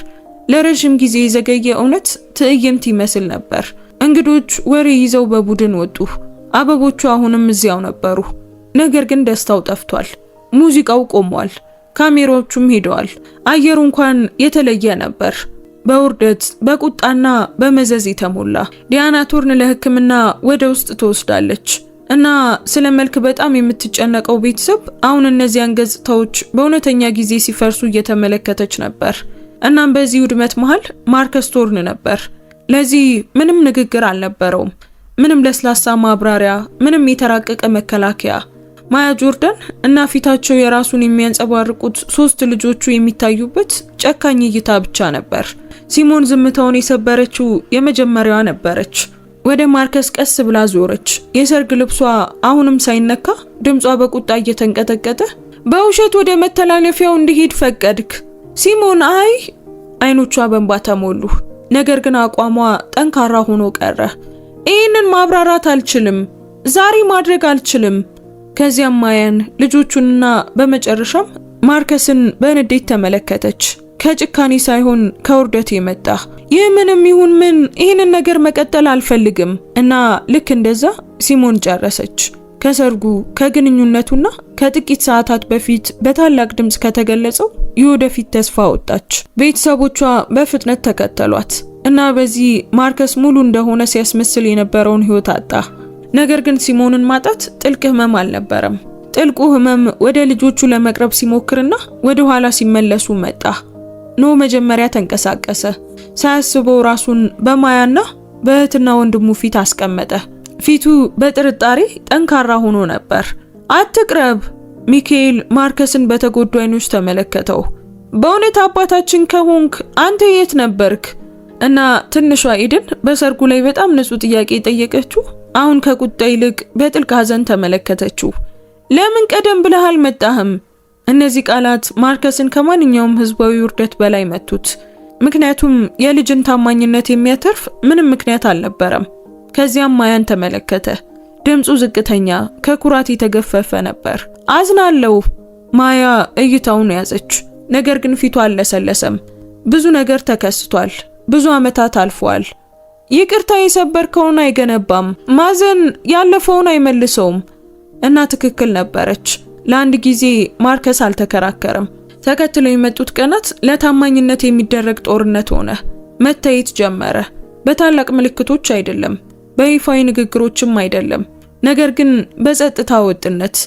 ለረጅም ጊዜ የዘገየ እውነት ትዕይንት ይመስል ነበር። እንግዶች ወሬ ይዘው በቡድን ወጡ። አበቦቹ አሁንም እዚያው ነበሩ። ነገር ግን ደስታው ጠፍቷል። ሙዚቃው ቆሟል። ካሜራዎቹም ሄደዋል። አየሩ እንኳን የተለየ ነበር። በውርደት፣ በቁጣና በመዘዝ የተሞላ። ዲያና ቶርን ለሕክምና ወደ ውስጥ ተወስዳለች እና ስለ መልክ በጣም የምትጨነቀው ቤተሰብ አሁን እነዚያን ገጽታዎች በእውነተኛ ጊዜ ሲፈርሱ እየተመለከተች ነበር። እናም በዚህ ውድመት መሃል ማርከስ ቶርን ነበር። ለዚህ ምንም ንግግር አልነበረውም፣ ምንም ለስላሳ ማብራሪያ፣ ምንም የተራቀቀ መከላከያ። ማያ ጆርዳን እና ፊታቸው የራሱን የሚያንጸባርቁት 3 ልጆቹ የሚታዩበት ጨካኝ እይታ ብቻ ነበር። ሲሞን ዝምታውን የሰበረችው የመጀመሪያዋ ነበረች። ወደ ማርከስ ቀስ ብላ ዞረች። የሰርግ ልብሷ አሁንም ሳይነካ ድምጿ በቁጣ እየተንቀጠቀጠ በውሸት ወደ መተላለፊያው እንዲሄድ ፈቀድክ ሲሞን? አይ። አይኖቿ በእንባ ተሞሉ። ነገር ግን አቋሟ ጠንካራ ሆኖ ቀረ። ይህንን ማብራራት አልችልም፣ ዛሬ ማድረግ አልችልም። ከዚያም ማያን ልጆቹንና በመጨረሻም ማርከስን በንዴት ተመለከተች። ከጭካኔ ሳይሆን ከውርደት የመጣ ይህ ምንም ይሁን ምን ይህንን ነገር መቀጠል አልፈልግም። እና ልክ እንደዛ ሲሞን ጨረሰች። ከሰርጉ ከግንኙነቱና ከጥቂት ሰዓታት በፊት በታላቅ ድምጽ ከተገለጸው የወደፊት ተስፋ ወጣች። ቤተሰቦቿ በፍጥነት ተከተሏት እና በዚህ ማርከስ ሙሉ እንደሆነ ሲያስመስል የነበረውን ህይወት አጣ። ነገር ግን ሲሞንን ማጣት ጥልቅ ህመም አልነበረም። ጥልቁ ህመም ወደ ልጆቹ ለመቅረብ ሲሞክርና ወደ ኋላ ሲመለሱ መጣ። ኖ መጀመሪያ ተንቀሳቀሰ። ሳያስበው ራሱን በማያና በእህትና ወንድሙ ፊት አስቀመጠ። ፊቱ በጥርጣሬ ጠንካራ ሆኖ ነበር። አትቅረብ። ሚካኤል ማርከስን በተጎዱ አይኖች ተመለከተው። በእውነት አባታችን ከሆንክ አንተ የት ነበርክ? እና ትንሿ ኢድን በሰርጉ ላይ በጣም ንጹህ ጥያቄ ጠየቀችው። አሁን ከቁጣ ይልቅ በጥልቅ ሐዘን ተመለከተችው። ለምን ቀደም ብለህ አልመጣህም? እነዚህ ቃላት ማርከስን ከማንኛውም ህዝባዊ ውርደት በላይ መቱት። ምክንያቱም የልጅን ታማኝነት የሚያተርፍ ምንም ምክንያት አልነበረም። ከዚያም ማያን ተመለከተ። ድምፁ ዝቅተኛ፣ ከኩራት የተገፈፈ ነበር። አዝናለሁ። ማያ እይታውን ያዘች። ነገር ግን ፊቱ አልለሰለሰም። ብዙ ነገር ተከስቷል። ብዙ ዓመታት አልፈዋል። ይቅርታ የሰበርከውን አይገነባም፣ ማዘን ያለፈውን አይመልሰውም። እና ትክክል ነበረች። ለአንድ ጊዜ ማርከስ አልተከራከረም። ተከትለው የመጡት ቀናት ለታማኝነት የሚደረግ ጦርነት ሆነ። መታየት ጀመረ። በታላቅ ምልክቶች አይደለም፣ በይፋዊ ንግግሮችም አይደለም፣ ነገር ግን በጸጥታ ወጥነት።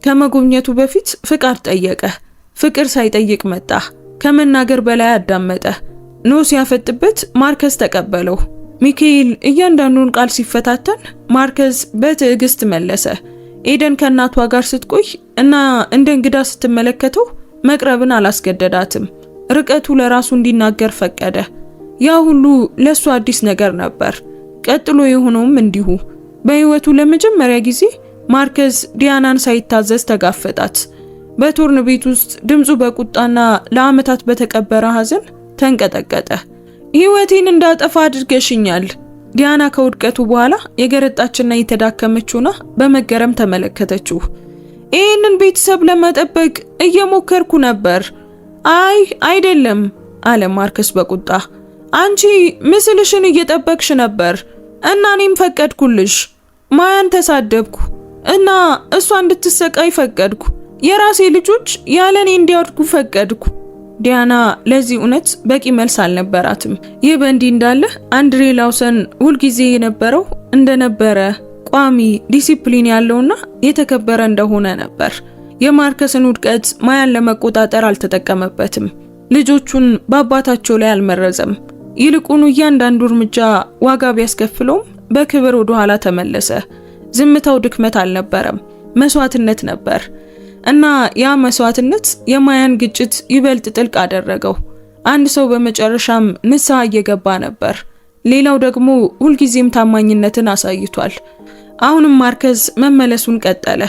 ከመጎብኘቱ በፊት ፍቃድ ጠየቀ። ፍቅር ሳይጠይቅ መጣ። ከመናገር በላይ አዳመጠ። ኖ ሲያፈጥበት ማርከስ ተቀበለው። ሚካኤል እያንዳንዱን ቃል ሲፈታተን ማርከስ በትዕግስት መለሰ። ኤደን ከእናቷ ጋር ስትቆይ እና እንደ እንግዳ ስትመለከተው መቅረብን አላስገደዳትም። ርቀቱ ለራሱ እንዲናገር ፈቀደ። ያ ሁሉ ለሱ አዲስ ነገር ነበር። ቀጥሎ የሆነውም እንዲሁ። በህይወቱ ለመጀመሪያ ጊዜ ማርከስ ዲያናን ሳይታዘዝ ተጋፈጣት። በቶርን ቤት ውስጥ ድምፁ በቁጣና ለዓመታት በተቀበረ ሐዘን ተንቀጠቀጠ። ህይወቴን እንዳጠፋ አድርገሽኛል። ዲያና ከውድቀቱ በኋላ የገረጣችና የተዳከመችውና በመገረም ተመለከተችው። ይህንን ቤተሰብ ለመጠበቅ እየሞከርኩ ነበር። አይ አይደለም አለ ማርከስ በቁጣ። አንቺ ምስልሽን እየጠበቅሽ ነበር እና እኔም ፈቀድኩልሽ። ማያን ተሳደብኩ እና እሷ እንድትሰቃይ ፈቀድኩ። የራሴ ልጆች ያለኔ እንዲያድጉ ፈቀድኩ። ዲያና ለዚህ እውነት በቂ መልስ አልነበራትም። ይህ በእንዲህ እንዳለ አንድሬ ላውሰን ሁልጊዜ የነበረው እንደነበረ ቋሚ ዲሲፕሊን ያለውና የተከበረ እንደሆነ ነበር። የማርከስን ውድቀት ማያን ለመቆጣጠር አልተጠቀመበትም። ልጆቹን በአባታቸው ላይ አልመረዘም። ይልቁኑ እያንዳንዱ እርምጃ ዋጋ ቢያስከፍለውም በክብር ወደ ኋላ ተመለሰ። ዝምታው ድክመት አልነበረም፣ መስዋዕትነት ነበር። እና ያ መስዋዕትነት የማያን ግጭት ይበልጥ ጥልቅ አደረገው። አንድ ሰው በመጨረሻም ንስሐ እየገባ ነበር። ሌላው ደግሞ ሁልጊዜም ታማኝነትን አሳይቷል። አሁንም ማርከስ መመለሱን ቀጠለ።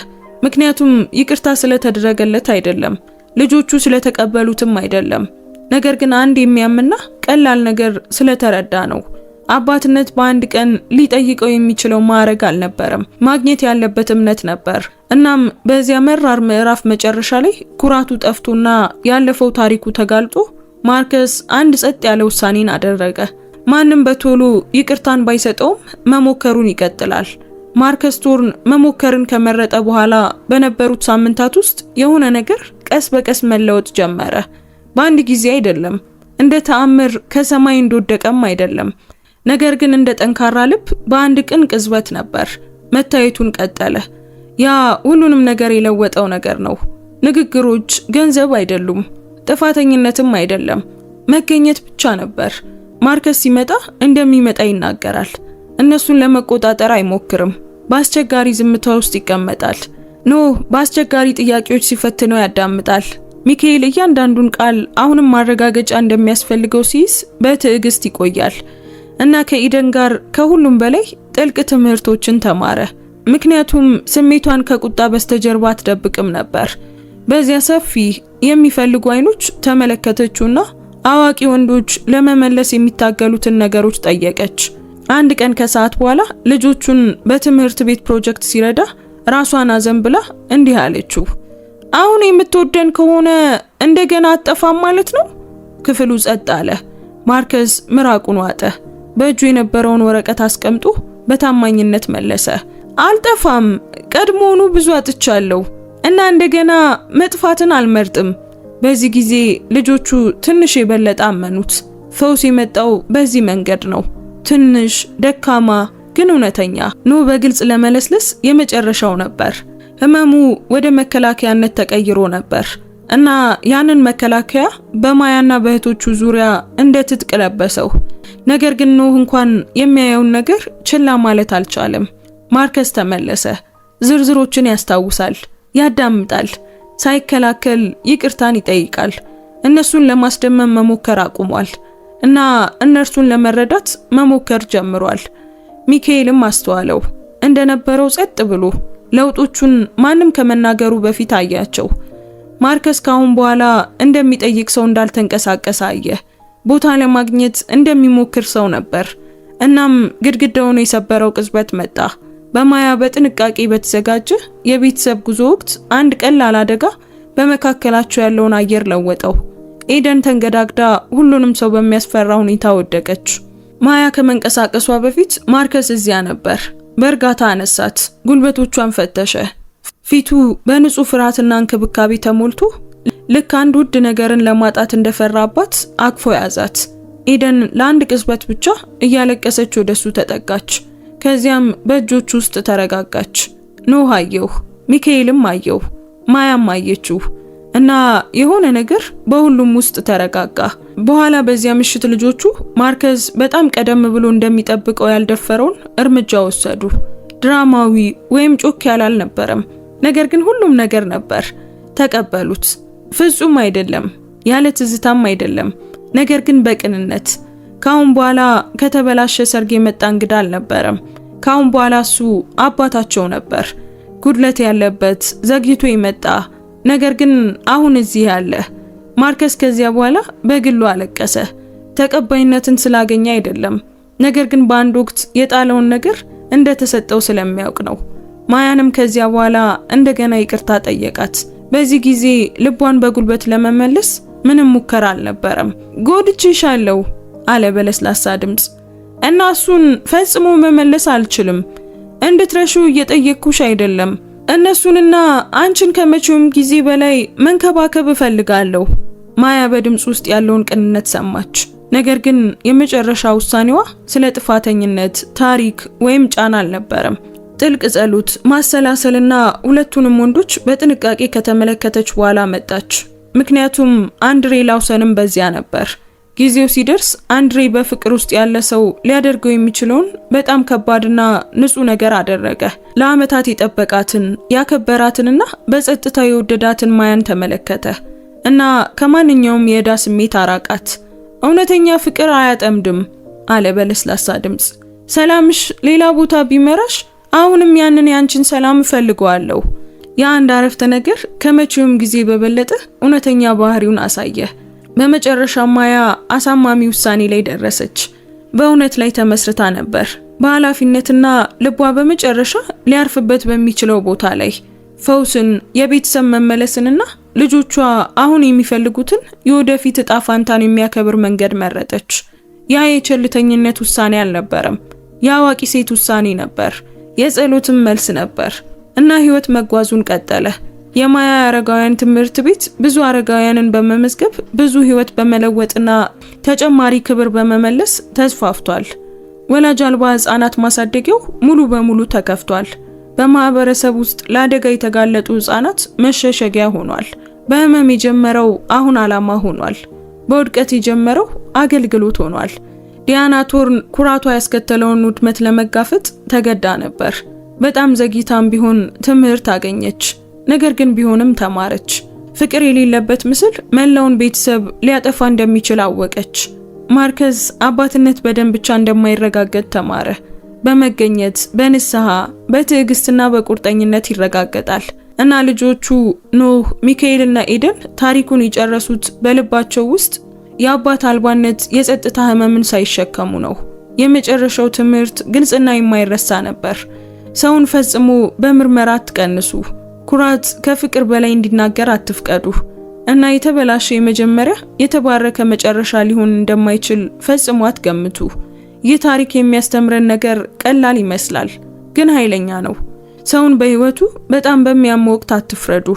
ምክንያቱም ይቅርታ ስለተደረገለት አይደለም፣ ልጆቹ ስለተቀበሉትም አይደለም፣ ነገር ግን አንድ የሚያምና ቀላል ነገር ስለተረዳ ነው። አባትነት በአንድ ቀን ሊጠይቀው የሚችለው ማዕረግ አልነበረም፣ ማግኘት ያለበት እምነት ነበር። እናም በዚያ መራር ምዕራፍ መጨረሻ ላይ ኩራቱ ጠፍቶና ያለፈው ታሪኩ ተጋልጦ ማርከስ አንድ ጸጥ ያለ ውሳኔን አደረገ። ማንም በቶሎ ይቅርታን ባይሰጠውም መሞከሩን ይቀጥላል። ማርከስ ቶርን መሞከርን ከመረጠ በኋላ በነበሩት ሳምንታት ውስጥ የሆነ ነገር ቀስ በቀስ መለወጥ ጀመረ። በአንድ ጊዜ አይደለም፣ እንደ ተአምር ከሰማይ እንደወደቀም አይደለም፣ ነገር ግን እንደ ጠንካራ ልብ በአንድ ቅን ቅጽበት ነበር። መታየቱን ቀጠለ። ያ ሁሉንም ነገር የለወጠው ነገር ነው። ንግግሮች ገንዘብ አይደሉም፣ ጥፋተኝነትም አይደለም፣ መገኘት ብቻ ነበር። ማርከስ ሲመጣ እንደሚመጣ ይናገራል። እነሱን ለመቆጣጠር አይሞክርም። በአስቸጋሪ ዝምታ ውስጥ ይቀመጣል። ኖህ በአስቸጋሪ ጥያቄዎች ሲፈትነው ያዳምጣል። ሚካኤል እያንዳንዱን ቃል አሁንም ማረጋገጫ እንደሚያስፈልገው ሲይዝ በትዕግስት ይቆያል እና ከኢደን ጋር ከሁሉም በላይ ጥልቅ ትምህርቶችን ተማረ። ምክንያቱም ስሜቷን ከቁጣ በስተጀርባ አትደብቅም ነበር። በዚያ ሰፊ የሚፈልጉ አይኖች ተመለከተችውና አዋቂ ወንዶች ለመመለስ የሚታገሉትን ነገሮች ጠየቀች። አንድ ቀን ከሰዓት በኋላ ልጆቹን በትምህርት ቤት ፕሮጀክት ሲረዳ ራሷን አዘንብላ እንዲህ አለችው፣ አሁን የምትወደን ከሆነ እንደገና አጠፋም ማለት ነው? ክፍሉ ጸጥ አለ። ማርከስ ምራቁን ዋጠ። በእጁ የነበረውን ወረቀት አስቀምጦ በታማኝነት መለሰ፣ አልጠፋም፣ ቀድሞውኑ ብዙ አጥቻለሁ እና እንደገና መጥፋትን አልመርጥም። በዚህ ጊዜ ልጆቹ ትንሽ የበለጠ አመኑት። ፈውስ የመጣው በዚህ መንገድ ነው። ትንሽ ደካማ ግን እውነተኛ። ኖህ በግልጽ ለመለስለስ የመጨረሻው ነበር። ህመሙ ወደ መከላከያነት ተቀይሮ ነበር እና ያንን መከላከያ በማያና በእህቶቹ ዙሪያ እንደ ትጥቅ ለበሰው። ነገር ግን ኖህ እንኳን የሚያየውን ነገር ችላ ማለት አልቻለም። ማርከስ ተመለሰ። ዝርዝሮችን ያስታውሳል፣ ያዳምጣል፣ ሳይከላከል ይቅርታን ይጠይቃል። እነሱን ለማስደመም መሞከር አቁሟል እና እነርሱን ለመረዳት መሞከር ጀምሯል። ሚካኤልም አስተዋለው። እንደነበረው ጸጥ ብሎ ለውጦቹን ማንም ከመናገሩ በፊት አያቸው። ማርከስ ካሁን በኋላ እንደሚጠይቅ ሰው እንዳልተንቀሳቀሰ አየ። ቦታ ለማግኘት እንደሚሞክር ሰው ነበር። እናም ግድግዳውን የሰበረው ቅጽበት መጣ። በማያ በጥንቃቄ በተዘጋጀ የቤተሰብ ጉዞ ወቅት አንድ ቀላል አደጋ በመካከላቸው ያለውን አየር ለወጠው። ኤደን ተንገዳግዳ ሁሉንም ሰው በሚያስፈራ ሁኔታ ወደቀች። ማያ ከመንቀሳቀሷ በፊት ማርከስ እዚያ ነበር። በእርጋታ አነሳት፣ ጉልበቶቿን ፈተሸ። ፊቱ በንጹህ ፍርሃትና እንክብካቤ ተሞልቶ ልክ አንድ ውድ ነገርን ለማጣት እንደፈራባት አቅፎ ያዛት። ኤደን ለአንድ ቅጽበት ብቻ እያለቀሰች ወደሱ ተጠጋች። ከዚያም በእጆቹ ውስጥ ተረጋጋች። ኖህ አየው፣ ሚካኤልም አየው፣ ማያም አየችው እና የሆነ ነገር በሁሉም ውስጥ ተረጋጋ። በኋላ በዚያ ምሽት ልጆቹ ማርከስ በጣም ቀደም ብሎ እንደሚጠብቀው ያልደፈረውን እርምጃ ወሰዱ። ድራማዊ ወይም ጮክ ያለ አልነበረም፣ ነገር ግን ሁሉም ነገር ነበር። ተቀበሉት። ፍጹም አይደለም፣ ያለ ትዝታም አይደለም፣ ነገር ግን በቅንነት። ካሁን በኋላ ከተበላሸ ሰርግ የመጣ እንግዳ አልነበረም። ካሁን በኋላ እሱ አባታቸው ነበር። ጉድለት ያለበት ዘግይቶ የመጣ ነገር ግን አሁን እዚህ ያለ። ማርከስ ከዚያ በኋላ በግሉ አለቀሰ። ተቀባይነትን ስላገኘ አይደለም፣ ነገር ግን በአንድ ወቅት የጣለውን ነገር እንደተሰጠው ስለሚያውቅ ነው። ማያንም ከዚያ በኋላ እንደገና ይቅርታ ጠየቃት። በዚህ ጊዜ ልቧን በጉልበት ለመመለስ ምንም ሙከራ አልነበረም። ጎድቼሻለሁ አለ በለስላሳ ድምጽ፣ እና እሱን ፈጽሞ መመለስ አልችልም። እንድትረሺው እየጠየቅኩሽ አይደለም። እነሱንና አንቺን ከመቼውም ጊዜ በላይ መንከባከብ እፈልጋለሁ። ማያ በድምጽ ውስጥ ያለውን ቅንነት ሰማች። ነገር ግን የመጨረሻ ውሳኔዋ ስለ ጥፋተኝነት፣ ታሪክ ወይም ጫና አልነበረም። ጥልቅ ጸሎት፣ ማሰላሰልና ሁለቱንም ወንዶች በጥንቃቄ ከተመለከተች በኋላ መጣች። ምክንያቱም አንድሬ ላውሰንም በዚያ ነበር። ጊዜው ሲደርስ አንድሬ በፍቅር ውስጥ ያለ ሰው ሊያደርገው የሚችለውን በጣም ከባድና ንጹህ ነገር አደረገ። ለዓመታት የጠበቃትን ያከበራትንና በጸጥታ የወደዳትን ማያን ተመለከተ እና ከማንኛውም የዕዳ ስሜት አራቃት። እውነተኛ ፍቅር አያጠምድም አለ በለስላሳ ድምጽ። ሰላምሽ ሌላ ቦታ ቢመራሽ አሁንም ያንን ያንቺን ሰላም እፈልገዋለሁ። የአንድ አረፍተ ነገር ከመቼውም ጊዜ በበለጠ እውነተኛ ባህሪውን አሳየ። በመጨረሻ ማያ አሳማሚ ውሳኔ ላይ ደረሰች። በእውነት ላይ ተመስርታ ነበር፣ በኃላፊነትና ልቧ በመጨረሻ ሊያርፍበት በሚችለው ቦታ ላይ። ፈውስን፣ የቤተሰብ መመለስንና ልጆቿ አሁን የሚፈልጉትን የወደፊት እጣ ፋንታን የሚያከብር መንገድ መረጠች። ያ የቸልተኝነት ውሳኔ አልነበረም፣ የአዋቂ ሴት ውሳኔ ነበር። የጸሎትም መልስ ነበር እና ህይወት መጓዙን ቀጠለ። የማያ አረጋውያን ትምህርት ቤት ብዙ አረጋውያንን በመመዝገብ ብዙ ህይወት በመለወጥና ተጨማሪ ክብር በመመለስ ተስፋፍቷል። ወላጅ አልባ ህፃናት ማሳደጊያው ሙሉ በሙሉ ተከፍቷል። በማህበረሰብ ውስጥ ለአደጋ የተጋለጡ ህፃናት መሸሸጊያ ሆኗል። በህመም የጀመረው አሁን ዓላማ ሆኗል። በውድቀት የጀመረው አገልግሎት ሆኗል። ዲያና ቶርን ኩራቷ ያስከተለውን ውድመት ለመጋፈጥ ተገዳ ነበር። በጣም ዘግይታም ቢሆን ትምህርት አገኘች። ነገር ግን ቢሆንም ተማረች። ፍቅር የሌለበት ምስል መላውን ቤተሰብ ሊያጠፋ እንደሚችል አወቀች። ማርከስ አባትነት በደም ብቻ እንደማይረጋገጥ ተማረ። በመገኘት፣ በንስሐ፣ በትዕግስትና በቁርጠኝነት ይረጋገጣል። እና ልጆቹ ኖህ፣ ሚካኤልና ኤደን ታሪኩን የጨረሱት በልባቸው ውስጥ የአባት አልባነት የጸጥታ ህመምን ሳይሸከሙ ነው። የመጨረሻው ትምህርት ግልጽና የማይረሳ ነበር። ሰውን ፈጽሞ በምርመራ አትቀንሱ። ኩራት ከፍቅር በላይ እንዲናገር አትፍቀዱ። እና የተበላሸ የመጀመሪያ የተባረከ መጨረሻ ሊሆን እንደማይችል ፈጽሞ አትገምቱ። ይህ ታሪክ የሚያስተምረን ነገር ቀላል ይመስላል፣ ግን ኃይለኛ ነው። ሰውን በህይወቱ በጣም በሚያም ወቅት አትፍረዱ።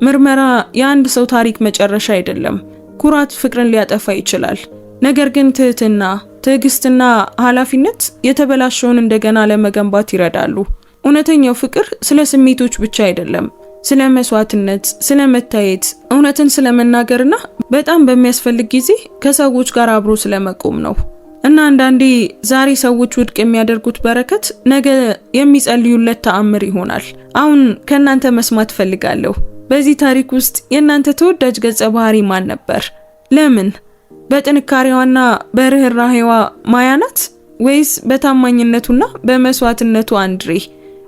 ምርመራ የአንድ ሰው ታሪክ መጨረሻ አይደለም። ኩራት ፍቅርን ሊያጠፋ ይችላል። ነገር ግን ትህትና፣ ትዕግስትና ኃላፊነት የተበላሸውን እንደገና ለመገንባት ይረዳሉ። እውነተኛው ፍቅር ስለ ስሜቶች ብቻ አይደለም፣ ስለ መስዋዕትነት፣ ስለ መታየት፣ እውነትን ስለመናገርና በጣም በሚያስፈልግ ጊዜ ከሰዎች ጋር አብሮ ስለመቆም ነው። እና አንዳንዴ ዛሬ ሰዎች ውድቅ የሚያደርጉት በረከት ነገ የሚጸልዩለት ተአምር ይሆናል። አሁን ከናንተ መስማት ፈልጋለሁ። በዚህ ታሪክ ውስጥ የናንተ ተወዳጅ ገጸ ባህሪ ማን ነበር? ለምን? በጥንካሬዋና በርህራሄዋ ማያ ናት? ወይስ በታማኝነቱና በመስዋዕትነቱ አንድሬ?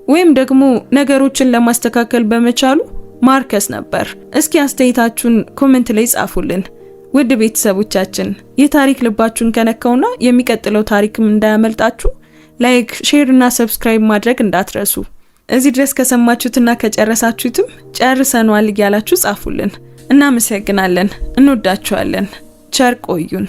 ወይም ደግሞ ነገሮችን ለማስተካከል በመቻሉ ማርከስ ነበር? እስኪ አስተያየታችሁን ኮሜንት ላይ ጻፉልን። ውድ ቤተሰቦቻችን ይህ ታሪክ ልባችሁን ከነካውና የሚቀጥለው ታሪክም እንዳያመልጣችሁ ላይክ፣ ሼር እና ሰብስክራይብ ማድረግ እንዳትረሱ። እዚህ ድረስ ከሰማችሁትና ከጨረሳችሁትም ጨርሰናል እያላችሁ ጻፉልን። እናመሰግናለን። እንወዳችኋለን። ቸር ቆዩን።